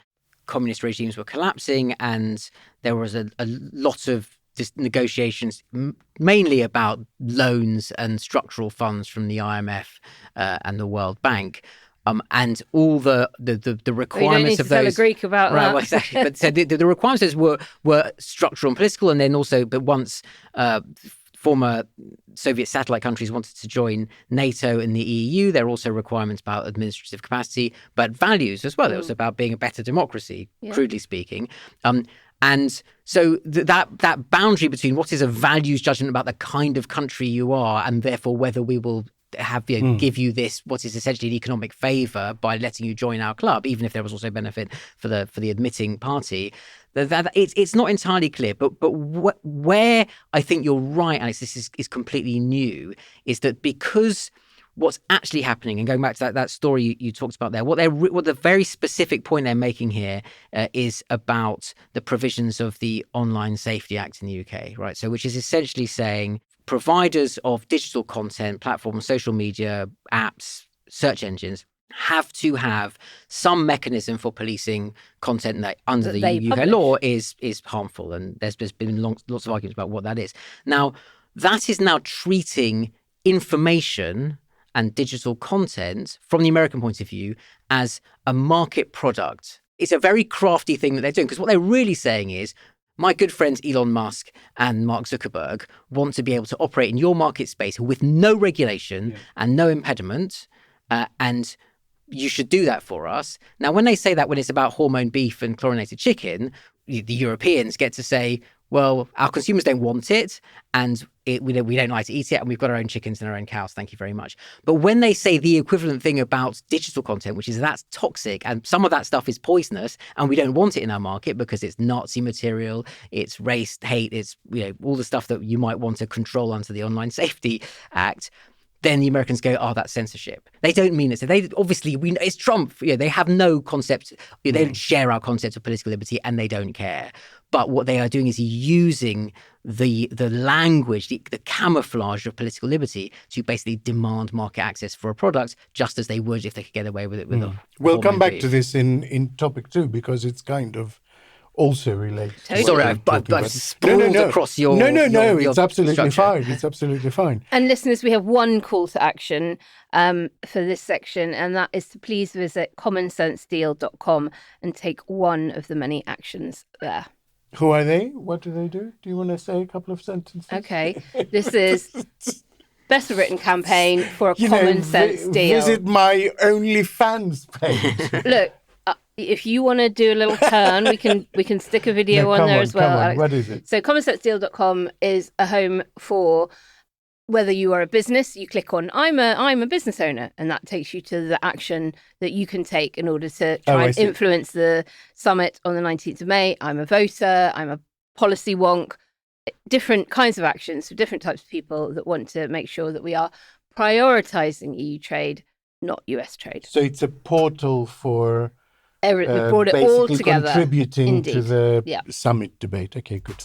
communist regimes were collapsing and there was a lot of negotiations, mainly about loans and structural funds from the IMF and the World Bank. And all the requirements of those. Tell a Greek about that. Well, exactly. But so the requirements were structural and political, and then also, but once former Soviet satellite countries wanted to join NATO and the EU, there are also requirements about administrative capacity, but values as well. It was about being a better democracy, crudely speaking. And so that boundary between what is a values judgment about the kind of country you are, and therefore whether we will give you this, what is essentially an economic favour by letting you join our club, even if there was also benefit for the admitting party, that it's not entirely clear. But where I think you're right, Alex, this is completely new, is that because what's actually happening, and going back to that story you talked about there, what the very specific point they're making here is about the provisions of the Online Safety Act in the UK, right? So which is essentially saying providers of digital content, platforms, social media, apps, search engines have to have some mechanism for policing content that under the UK law is harmful. And there's been lots of arguments about what that is. Now, that is now treating information and digital content from the American point of view as a market product. It's a very crafty thing that they're doing, because what they're really saying is, my good friends Elon Musk and Mark Zuckerberg want to be able to operate in your market space with no regulation and no impediment, and you should do that for us. Now, when they say that, when it's about hormone beef and chlorinated chicken, the Europeans get to say, well, our consumers don't want it, and we don't like to eat it, and we've got our own chickens and our own cows. Thank you very much. But when they say the equivalent thing about digital content, which is that's toxic, and some of that stuff is poisonous, and we don't want it in our market because it's Nazi material, it's race hate, it's all the stuff that you might want to control under the Online Safety Act, then the Americans go, oh, that's censorship. They don't mean it. So they obviously, it's Trump. They have no concept. They don't share our concept of political liberty, and they don't care. But what they are doing is using the language, the camouflage of political liberty to basically demand market access for a product, just as they would if they could get away with it. We'll come back to this in topic 2, because it's kind of also relates. Totally. Sorry, I've sprawled across your. No. It's absolutely fine. It's absolutely fine. And listeners, we have one call to action for this section, and that is to please visit commonsensedeal.com and take one of the many actions there. Who are they? What do they do? Do you want to say a couple of sentences? Okay. This is Best Written campaign for a common sense deal. Visit my OnlyFans page. Look, if you want to do a little turn, we can stick a video on there as well, Alex. What is it? So commonsensedeal.com is a home for whether you are a business, you click on I'm a business owner, and that takes you to the action that you can take in order to try and influence the summit on the 19th of May. I'm a voter, I'm a policy wonk, different kinds of actions for different types of people that want to make sure that we are prioritising EU trade, not US trade. So it's a portal for we brought it all together. Contributing to the summit debate. Okay, good.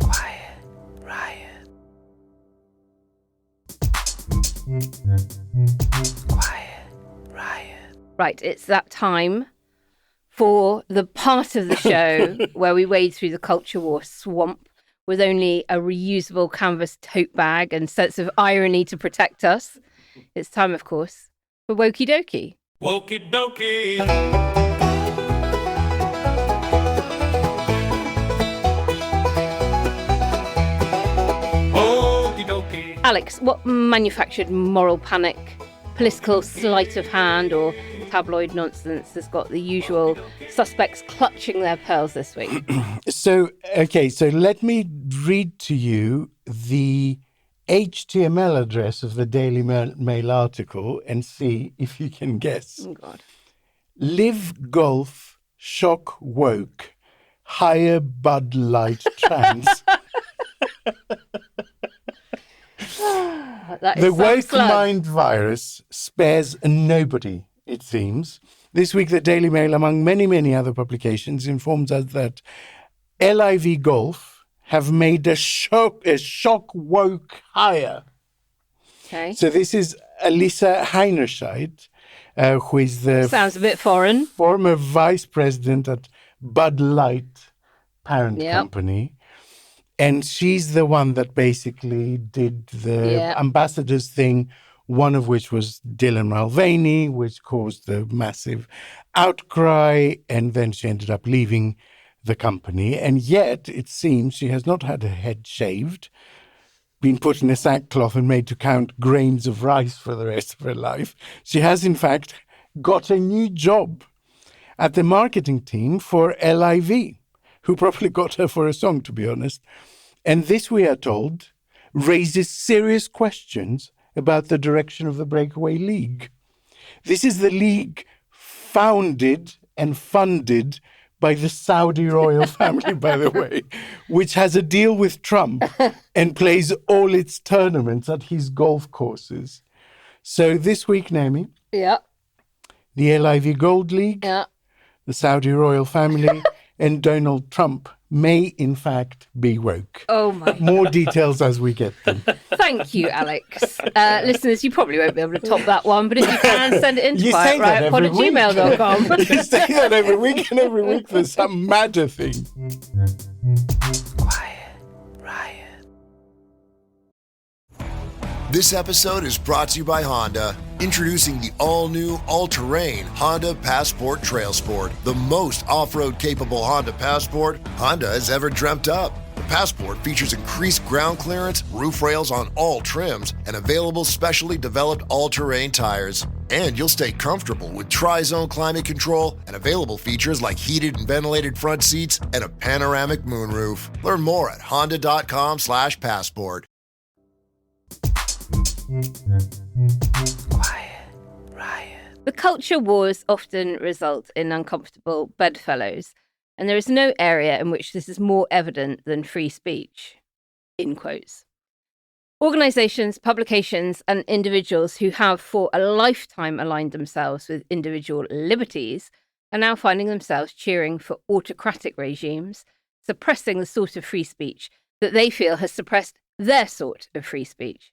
Quiet riot. Quiet riot. Right, it's that time for the part of the show where we wade through the culture war swamp with only a reusable canvas tote bag and sense of irony to protect us. It's time, of course, for Wokey Dokey. Wokey Dokey. Alex, what manufactured moral panic, political sleight of hand, or tabloid nonsense has got the usual suspects clutching their pearls this week? So let me read to you the HTML address of the Daily Mail article and see if you can guess. Oh, God. Live Golf, Shock Woke, Higher Bud Light Trans. The woke mind virus spares nobody, it seems. This week, the Daily Mail, among many, many other publications, informs us that LIV Golf have made a shock woke hire. Okay. So this is Elisa Heinerscheid, who is the Sounds a bit foreign. Former vice president at Bud Light parent company. And she's the one that basically did the ambassadors thing, one of which was Dylan Mulvaney, which caused a massive outcry. And then she ended up leaving the company. And yet, it seems she has not had her head shaved, been put in a sackcloth and made to count grains of rice for the rest of her life. She has, in fact, got a new job at the marketing team for LIV, who probably got her for a song, to be honest. And this, we are told, raises serious questions about the direction of the breakaway league. This is the league founded and funded by the Saudi royal family, by the way, which has a deal with Trump and plays all its tournaments at his golf courses. So this week, Naomi, the LIV Gold League, the Saudi royal family, and Donald Trump may, in fact, be woke. Oh, my. More details as we get them. Thank you, Alex. Listeners, you probably won't be able to top that one, but if you can, send it in to You say that every week. quietriotpod@gmail.com. You say that every week, and every week there's some madder thing. This episode is brought to you by Honda. Introducing the all-new, all-terrain Honda Passport Trail Sport, the most off-road capable Honda Passport Honda has ever dreamt up. The Passport features increased ground clearance, roof rails on all trims, and available specially developed all-terrain tires. And you'll stay comfortable with tri-zone climate control and available features like heated and ventilated front seats and a panoramic moonroof. Learn more at honda.com/passport. The culture wars often result in uncomfortable bedfellows, and there is no area in which this is more evident than free speech, in quotes. Organisations, publications, and individuals who have for a lifetime aligned themselves with individual liberties are now finding themselves cheering for autocratic regimes, suppressing the sort of free speech that they feel has suppressed their sort of free speech.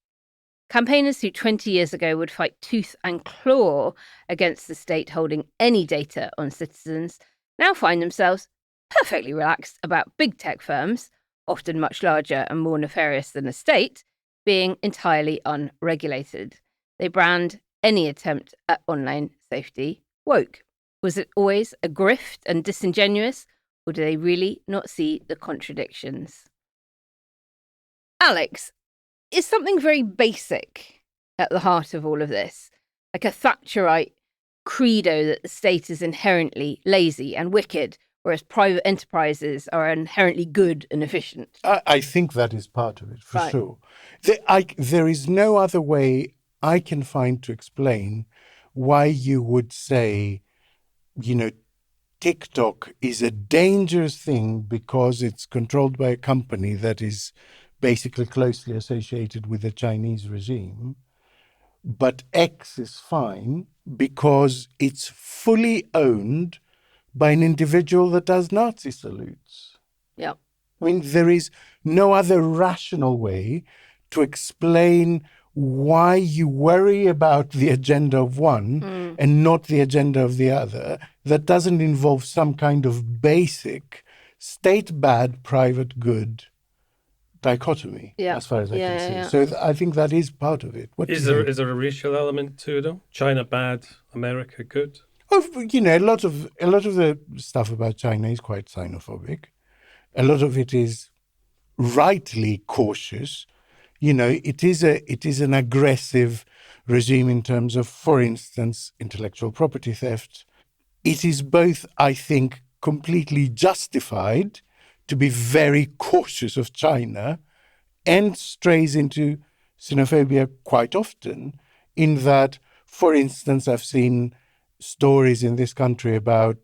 Campaigners who 20 years ago would fight tooth and claw against the state holding any data on citizens now find themselves perfectly relaxed about big tech firms, often much larger and more nefarious than the state, being entirely unregulated. They brand any attempt at online safety woke. Was it always a grift and disingenuous, or do they really not see the contradictions? Alex, is something very basic at the heart of all of this, like a Thatcherite credo that the state is inherently lazy and wicked, whereas private enterprises are inherently good and efficient? I think that is part of it, for sure. There is no other way I can find to explain why you would say, TikTok is a dangerous thing because it's controlled by a company that is basically closely associated with the Chinese regime. But X is fine because it's fully owned by an individual that does Nazi salutes. Yeah. I mean, there is no other rational way to explain why you worry about the agenda of one and not the agenda of the other that doesn't involve some kind of basic state bad, private good dichotomy, as far as I can see. Yeah. So I think that is part of it. Is there a racial element to it, though? China bad, America good? A lot of the stuff about China is quite xenophobic. A lot of it is rightly cautious. It is an aggressive regime in terms of, for instance, intellectual property theft. It is both, I think, completely justified to be very cautious of China and strays into xenophobia quite often, in that, for instance, I've seen stories in this country about,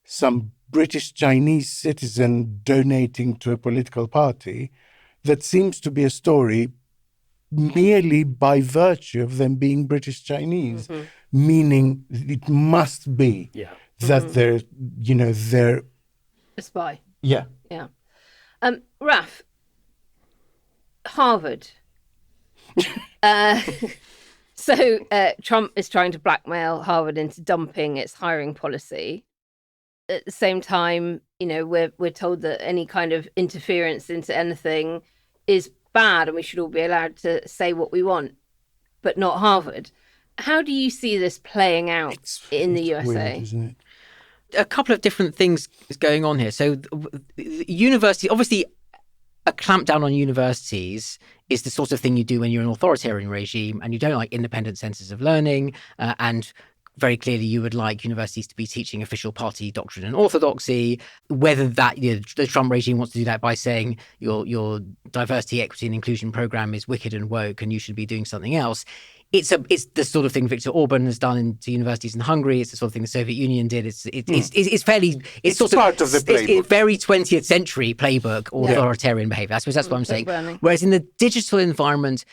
some British Chinese citizen donating to a political party that seems to be a story merely by virtue of them being British Chinese. meaning it must be that they're a spy. Yeah. Yeah. Raf, Harvard. So Trump is trying to blackmail Harvard into dumping its hiring policy. At the same time, we're told that any kind of interference into anything is bad and we should all be allowed to say what we want, but not Harvard. How do you see this playing out in the USA? Weird, isn't it? A couple of different things is going on here. So university, obviously a clampdown on universities is the sort of thing you do when you're an authoritarian regime and you don't like independent centers of learning, and very clearly you would like universities to be teaching official party doctrine and orthodoxy. Whether that the Trump regime wants to do that by saying your diversity, equity and inclusion program is wicked and woke and you should be doing something else. It's the sort of thing Viktor Orban has done to universities in Hungary. It's the sort of thing the Soviet Union did. It's sort part of the playbook. It's very 20th century playbook authoritarian behavior. I suppose that's what I'm saying. Whereas in the digital environment,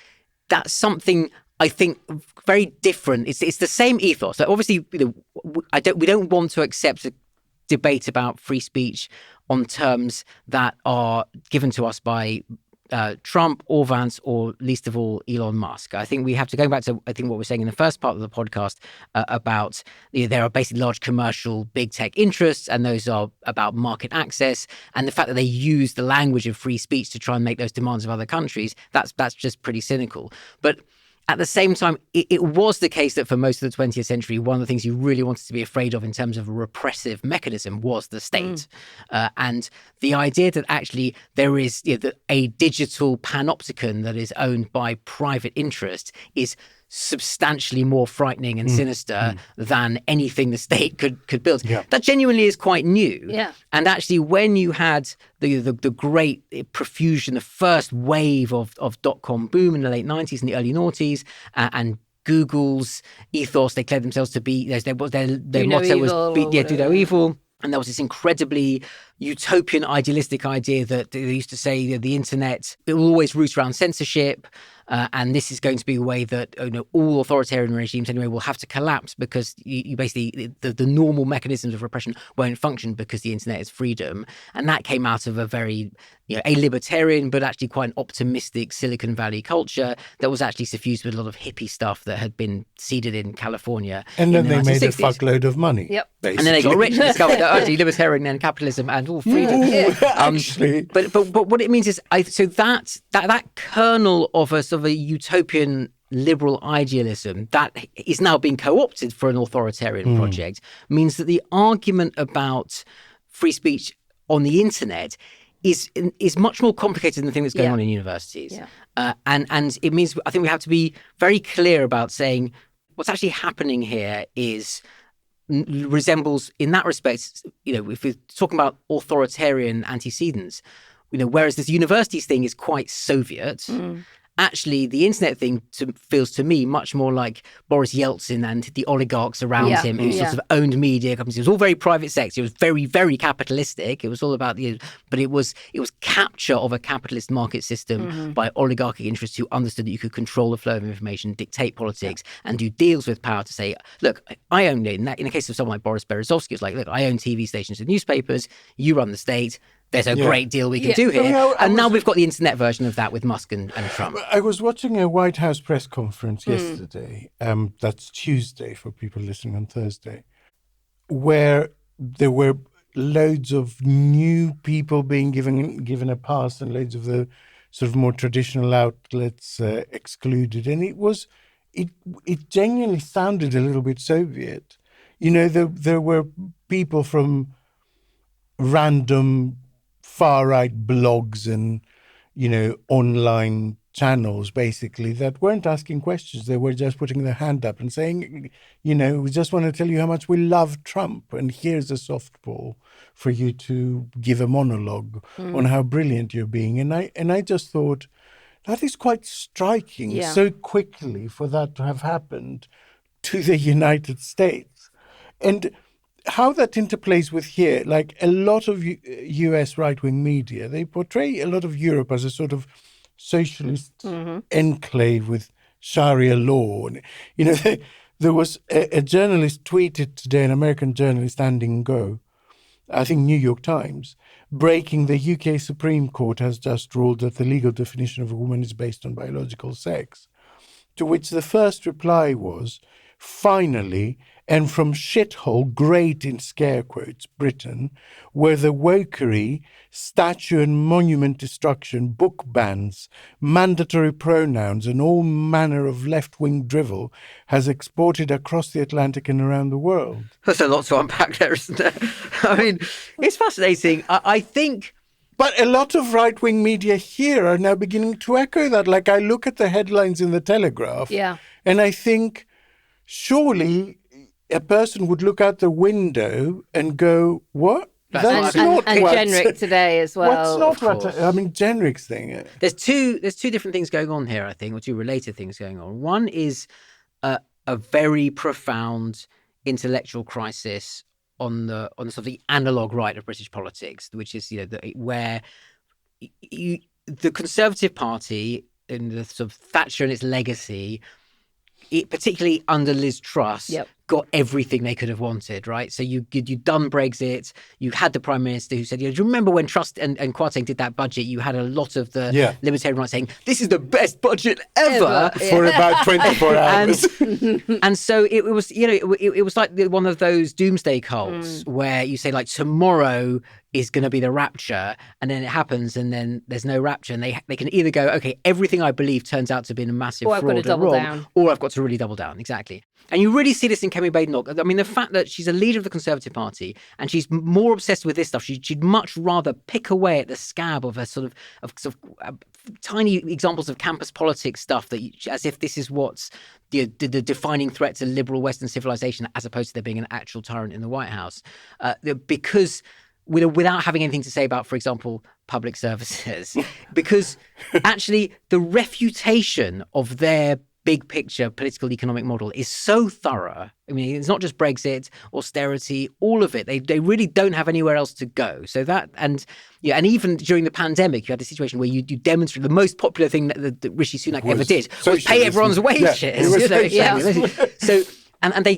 that's something I think very different. It's the same ethos. So obviously, we don't want to accept a debate about free speech on terms that are given to us by Trump or Vance or least of all Elon Musk. I think we have to go back to what we were saying in the first part of the podcast about there are basically large commercial big tech interests, and those are about market access, and the fact that they use the language of free speech to try and make those demands of other countries. That's just pretty cynical. But at the same time, it was the case that for most of the 20th century, one of the things you really wanted to be afraid of in terms of a repressive mechanism was the state. And the idea that actually there is a digital panopticon that is owned by private interest is substantially more frightening and sinister than anything the state could build. Yeah. That genuinely is quite new. Yeah. And actually, when you had the great profusion, the first wave of dot-com boom in the late 90s and the early noughties, and Google's ethos, they declared themselves to be, their motto was do no evil. And there was this incredibly utopian, idealistic idea that they used to say the internet, it will always root around censorship. And this is going to be a way that all authoritarian regimes anyway will have to collapse because you basically the normal mechanisms of repression won't function because the internet is freedom. And that came out of a very a libertarian but actually quite an optimistic Silicon Valley culture that was actually suffused with a lot of hippie stuff that had been seeded in California. And then they made a fuckload of money. Yep. Basically. And then they got rich and discovered that actually libertarian and capitalism and all freedom. Actually, but what it means is so that kernel of a sort of a utopian liberal idealism that is now being co-opted for an authoritarian project means that the argument about free speech on the internet is much more complicated than the thing that's going on in universities. Yeah. And it means I think we have to be very clear about saying what's actually happening here resembles in that respect, if we're talking about authoritarian antecedents, whereas this universities thing is quite Soviet, actually the internet thing feels to me much more like Boris Yeltsin and the oligarchs around him who sort of owned media companies. It was all very private sector. It was very, very capitalistic. It was all about but it was capture of a capitalist market system by oligarchic interests who understood that you could control the flow of information, dictate politics, and do deals with power to say, look, I own it. In the case of someone like Boris Berezovsky, it's like, look, I own TV stations and newspapers. You run the state. There's a great deal we can do here. Now we've got the internet version of that with Musk and Trump. I was watching a White House press conference yesterday. That's Tuesday for people listening on Thursday, where there were loads of new people being given a pass and loads of the sort of more traditional outlets excluded. And it genuinely sounded a little bit Soviet. There were people from random far-right blogs and, online channels, basically, that weren't asking questions. They were just putting their hand up and saying, we just want to tell you how much we love Trump, and here's a softball for you to give a monologue on how brilliant you're being. And I just thought, that is quite striking, so quickly for that to have happened to the United States. And how that interplays with here, like a lot of US right-wing media, they portray a lot of Europe as a sort of socialist enclave with Sharia law. And, There was a journalist tweeted today, an American journalist, Andrew Go, I think New York Times, breaking the UK Supreme Court has just ruled that the legal definition of a woman is based on biological sex. To which the first reply was, finally, and from shithole, great in scare quotes, Britain, where the wokery, statue and monument destruction, book bans, mandatory pronouns, and all manner of left-wing drivel has exported across the Atlantic and around the world. There's a lot to unpack there, isn't there? I mean, it's fascinating. I think... But a lot of right-wing media here are now beginning to echo that. Like, I look at the headlines in the Telegraph, and I think, surely a person would look out the window and go, what? That's not and what... Generic today as well. What's not what... I mean, Generic's thing. There's two different things going on here, I think, or two related things going on. One is a very profound intellectual crisis on the sort of the analog right of British politics, which is where the Conservative Party and the sort of Thatcher and its legacy, particularly under Liz Truss, got everything they could have wanted, right? So you'd done Brexit, you had the Prime Minister who said, do you remember when Truss and Kwarteng did that budget? You had a lot of the Libertarian right saying, this is the best budget ever. For about 24 hours. And so it was, it was like one of those doomsday cults where you say, like, tomorrow is going to be the rapture, and then it happens, and then there's no rapture, and they can either go, okay, everything I believe turns out to have been a massive fraud, I've got to double down, or I've got to really double down. Exactly. And you really see this in Kemi Badenoch. I mean, the fact that she's a leader of the Conservative Party and she's more obsessed with this stuff, she'd much rather pick away at the scab of a sort of tiny examples of campus politics stuff, as if this is what's the defining threat to liberal Western civilization, as opposed to there being an actual tyrant in the White House, because without having anything to say about, for example, public services, because actually the refutation of their big picture political economic model is so thorough. I mean, it's not just Brexit, austerity, all of it. They really don't have anywhere else to go. So that, and even during the pandemic, you had the situation where you demonstrate the most popular thing that Rishi Sunak ever did was pay everyone's wages. So. And they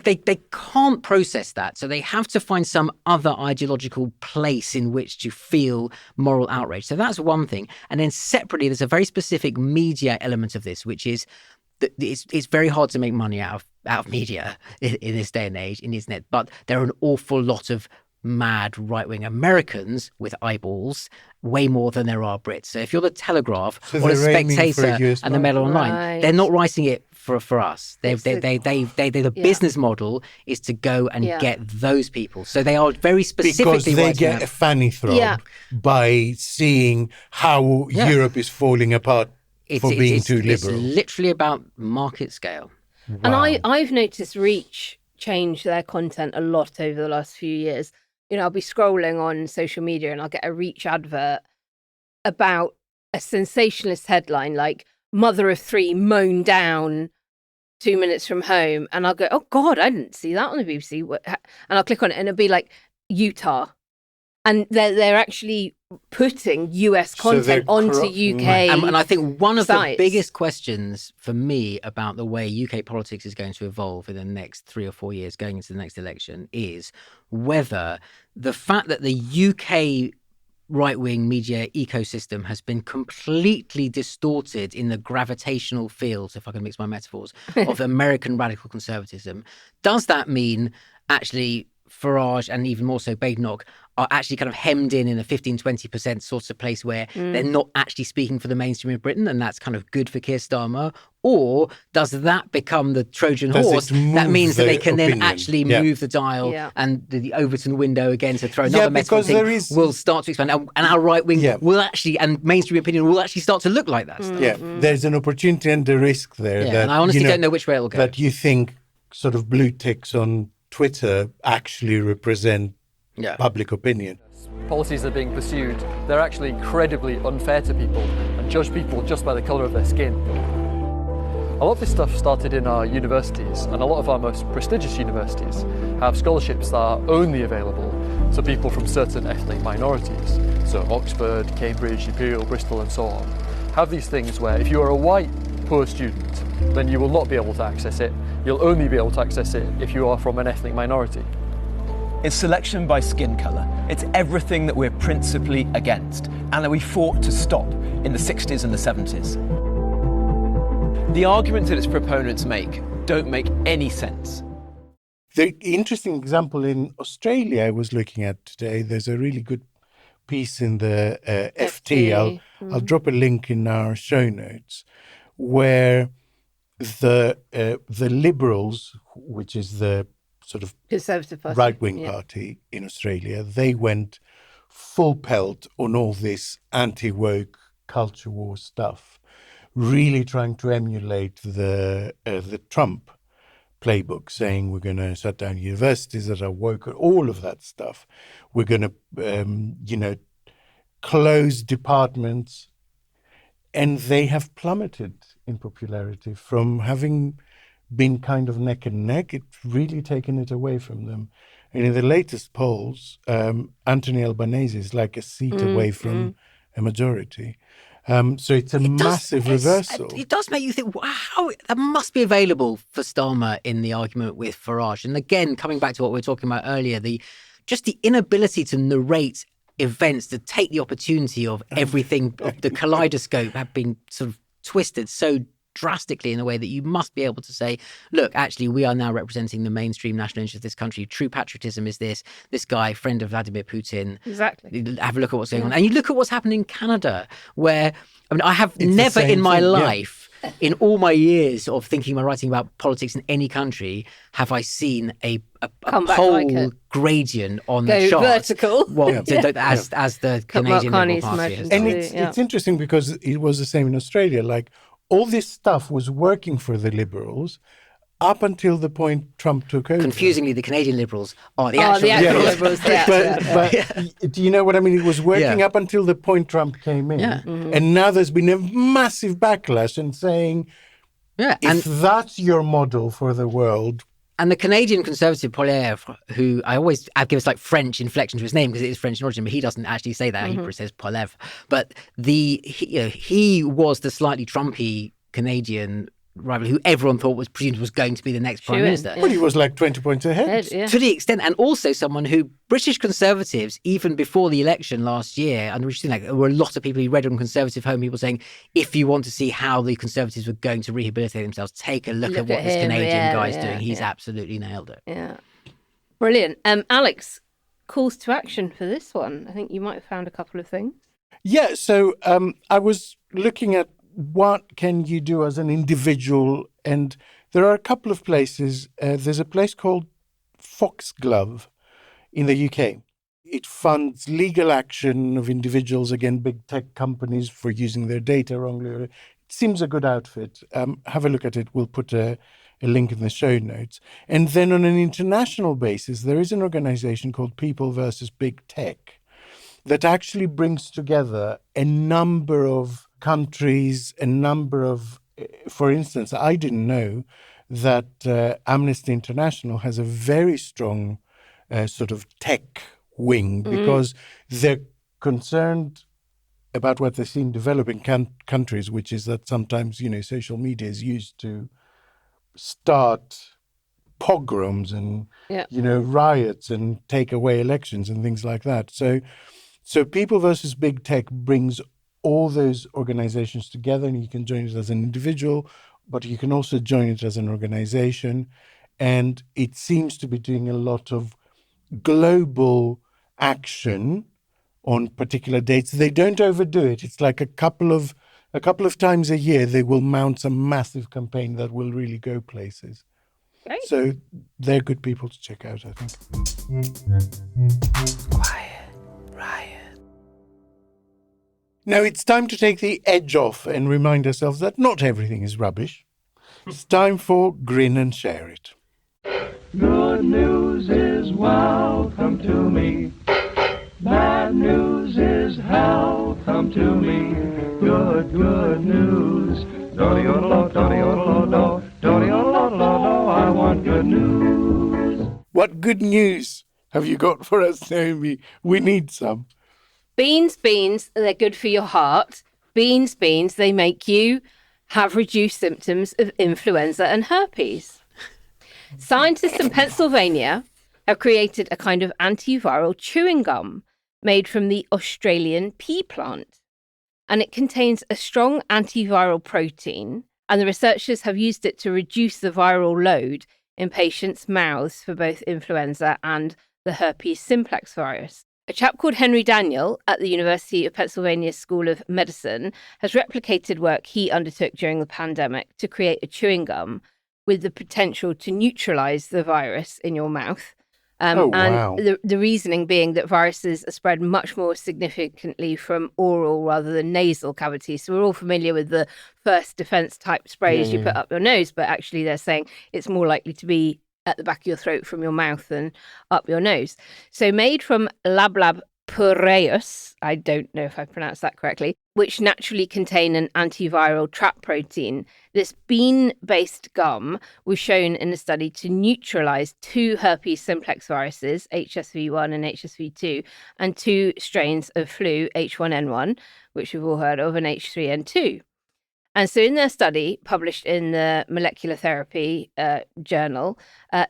can't process that. So they have to find some other ideological place in which to feel moral outrage. So that's one thing. And then separately, there's a very specific media element of this, which is that it's very hard to make money out of media in this day and age, in the internet. But there are an awful lot of mad right-wing Americans with eyeballs, way more than there are Brits. So if you're the Telegraph or the Spectator and the Mail Online, they're not writing it for us. The business model is to go and get those people. So they are very specifically because they get a fanny throb by seeing how Europe is falling apart for being too liberal. It's literally about market scale. Wow. And I've noticed Reach change their content a lot over the last few years. I'll be scrolling on social media and I'll get a Reach advert about a sensationalist headline like mother of three mown down 2 minutes from home. And I'll go, oh God, I didn't see that on the BBC. And I'll click on it and it'll be like Utah. And they're actually putting US content onto UK and I think one of sites. The biggest questions for me about the way UK politics is going to evolve in the next 3 or 4 years going into the next election is whether the fact that the UK right-wing media ecosystem has been completely distorted in the gravitational field, if I can mix my metaphors, of American radical conservatism. Does that mean actually Farage and even more so Badenoch are actually kind of hemmed in a 15-20% sort of place where they're not actually speaking for the mainstream of Britain, and that's kind of good for Keir Starmer? Or does that become the Trojan horse that means that they can then actually move the dial and the Overton window again, to throw another metaphor thing, will start to expand, and our right wing will actually, and mainstream opinion will actually start to look like that stuff. There's an opportunity and a risk there. That, and I honestly don't know which way it'll go. That you think sort of blue ticks on Twitter actually represent public opinion. Policies that are being pursued, they're actually incredibly unfair to people and judge people just by the colour of their skin. A lot of this stuff started in our universities, and a lot of our most prestigious universities have scholarships that are only available to people from certain ethnic minorities. So Oxford, Cambridge, Imperial, Bristol and so on have these things where if you are a white poor student, then you will not be able to access it, You'll only be able to access it if you are from an ethnic minority. It's selection by skin colour. It's everything that we're principally against and that we fought to stop in the 60s and the 70s. The arguments that its proponents make don't make any sense. The interesting example in Australia I was looking at today, there's a really good piece in the FT. I'll drop a link in our show notes, where the Liberals, which is the sort of Conservative Party, right-wing party in Australia, they went full pelt on all this anti-woke culture war stuff, really trying to emulate the Trump playbook, saying we're going to shut down universities that are woke, all of that stuff. We're going to, close departments. And they have plummeted in popularity from having been kind of neck and neck. It's really taken it away from them. And in the latest polls, Anthony Albanese is like a seat away from a majority. So it's a massive reversal. It does make you think, wow, that must be available for Starmer in the argument with Farage. And again, coming back to what we were talking about earlier, the inability to narrate events, to take the opportunity of everything, of the kaleidoscope have been sort of twisted so drastically in a way that you must be able to say, look, actually, we are now representing the mainstream national interest of this country. True patriotism is this guy, friend of Vladimir Putin. Exactly. Have a look at what's going on. And you look at what's happening in Canada, where, I have never in my life, in all my years of thinking and writing about politics in any country, have I seen a whole gradient on the chart. Vertical. Well, as the Canadian Liberal Party has done. And it's interesting because it was the same in Australia. Like, all this stuff was working for the Liberals up until the point Trump took over. Confusingly, the Canadian Liberals are the actual Liberals. But do you know what I mean? It was working up until the point Trump came in. Yeah. Mm-hmm. And now there's been a massive backlash and saying, if that's your model for the world. And the Canadian Conservative Poilievre, who I give us like French inflection to his name because it is French in origin, but he doesn't actually say that. He says Poilievre. But he was the slightly Trumpy Canadian rival who everyone thought was presumed was going to be the next prime minister. But he was like 20 points ahead. To the extent, and also someone who British Conservatives, even before the election last year, and there were a lot of people who read on Conservative Home, people saying, if you want to see how the Conservatives were going to rehabilitate themselves, take a look at what this Canadian guy's doing. He's absolutely nailed it. Yeah. Brilliant. Alex, calls to action for this one. I think you might have found a couple of things. Yeah, so I was looking at what can you do as an individual, and there are a couple of places. There's a place called Foxglove in the UK. It funds legal action of individuals against big tech companies for using their data wrongly. It seems a good outfit. Have a look at it. We'll put a link in the show notes. And then on an international basis, there is an organization called People versus Big Tech that actually brings together a number of countries, a number of, for instance, I didn't know that Amnesty International has a very strong sort of tech wing because they're concerned about what they see in developing countries, which is that sometimes, social media is used to start pogroms and, riots and take away elections and things like that. So People versus Big Tech brings all those organizations together, and you can join it as an individual, but you can also join it as an organization. And it seems to be doing a lot of global action on particular dates. They don't overdo it. It's like a couple of times a year, they will mount some massive campaign that will really go places. Great. So they're good people to check out, I think. Quiet Riot. Now it's time to take the edge off and remind ourselves that not everything is rubbish. It's time for Grin and Share It. Good news is welcome to me. Bad news is hell come to me. Good news. I want good news. What good news have you got for us, Naomi? We need some. Beans, they're good for your heart. Beans, they make you have reduced symptoms of influenza and herpes. Scientists in Pennsylvania have created a kind of antiviral chewing gum made from the Australian pea plant. And it contains a strong antiviral protein, and the researchers have used it to reduce the viral load in patients' mouths for both influenza and the herpes simplex virus. A chap called Henry Daniel at the University of Pennsylvania School of Medicine has replicated work he undertook during the pandemic to create a chewing gum with the potential to neutralize the virus in your mouth. Wow. And the reasoning being that viruses are spread much more significantly from oral rather than nasal cavities. So we're all familiar with the first defense type sprays you put up your nose, but actually they're saying it's more likely to be at the back of your throat from your mouth than up your nose. So made from Lablab pureus, I don't know if I pronounced that correctly, which naturally contain an antiviral trap protein. This bean-based gum was shown in a study to neutralize 2 herpes simplex viruses, HSV1 and HSV2, and 2 strains of flu, H1N1, which we've all heard of, and H3N2. And so in their study, published in the Molecular Therapy journal,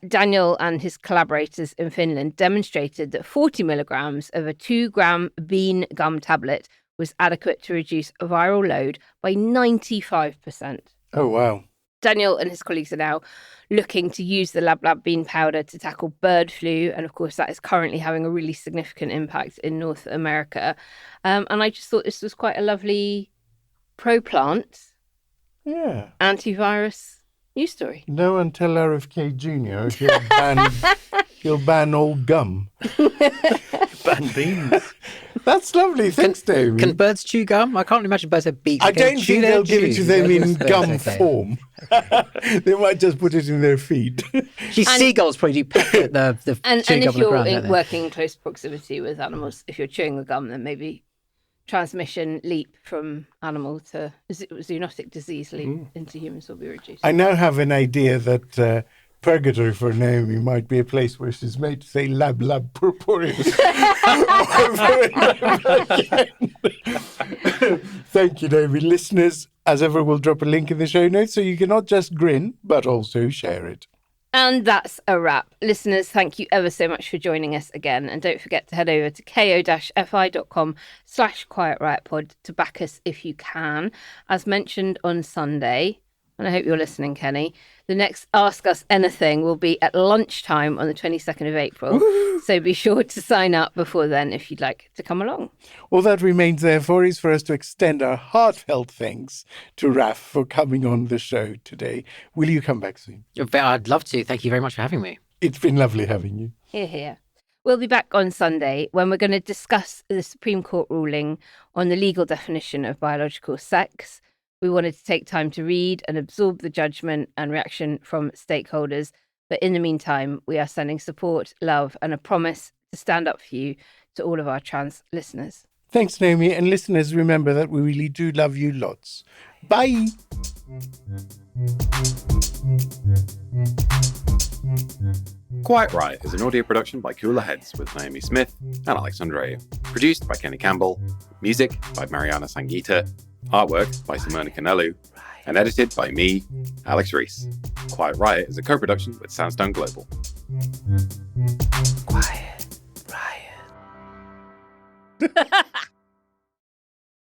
Daniel and his collaborators in Finland demonstrated that 40 milligrams of a 2-gram bean gum tablet was adequate to reduce a viral load by 95%. Oh, wow. Daniel and his colleagues are now looking to use the Lablab bean powder to tackle bird flu. And of course, that is currently having a really significant impact in North America. And I just thought this was quite a lovely pro-plant, antivirus news story. No one tell RFK Jr. He'll ban all gum. Ban beans. That's lovely. Thanks, Dave. Can birds chew gum? I can't imagine birds have beaks. I don't think they'll give it to them in gum form. They might just put it in their feet. Seagulls probably do peck at the chewing gum on the ground. And if you're working in close proximity with animals, if you're chewing the gum, then maybe transmission leap from animal to zoonotic disease leap into humans will be reduced. I now have an idea that purgatory for Naomi might be a place where she's made to say lab purpureus over and over again. Thank you, Naomi. Listeners, as ever, we'll drop a link in the show notes so you can not just grin, but also share it. And that's a wrap. Listeners, thank you ever so much for joining us again. And don't forget to head over to ko-fi.com/QuietRiotPod to back us if you can. As mentioned on Sunday, and I hope you're listening, Kenny, the next Ask Us Anything will be at lunchtime on the 22nd of April. Woo! So be sure to sign up before then if you'd like to come along. All that remains, therefore, is for us to extend our heartfelt thanks to Raf for coming on the show today. Will you come back soon? I'd love to. Thank you very much for having me. It's been lovely having you. Hear, hear. We'll be back on Sunday when we're going to discuss the Supreme Court ruling on the legal definition of biological sex. We wanted to take time to read and absorb the judgment and reaction from stakeholders. But in the meantime, we are sending support, love, and a promise to stand up for you to all of our trans listeners. Thanks, Naomi. And listeners, remember that we really do love you lots. Bye. Quite Right is an audio production by Cooler Heads with Naomi Smith and Alex Andreou. Produced by Kenny Campbell. Music by Mariana Sangeeta. Artwork by Simona Canelu, and edited by me, Alex Reese. Quiet Riot is a co-production with Soundstone Global. Quiet Riot.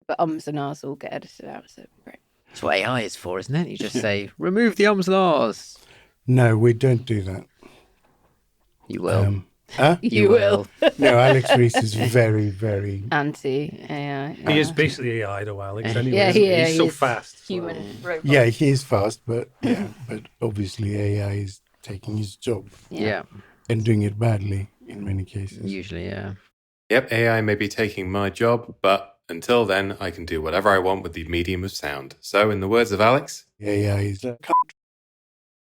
But ums and ahs all get edited out, so great. That's what AI is for, isn't it? You just say, remove the ums and ahs. No, we don't do that. You will. You will. No, Alex Reese is very, very anti-AI. He is basically AI though, Alex. Anyway, yeah, he's so fast. Human robot. Yeah, he is fast, but obviously AI is taking his job. Yeah. And doing it badly in many cases. Usually, yeah. Yep, AI may be taking my job, but until then, I can do whatever I want with the medium of sound. So, in the words of Alex, AI is a cunt.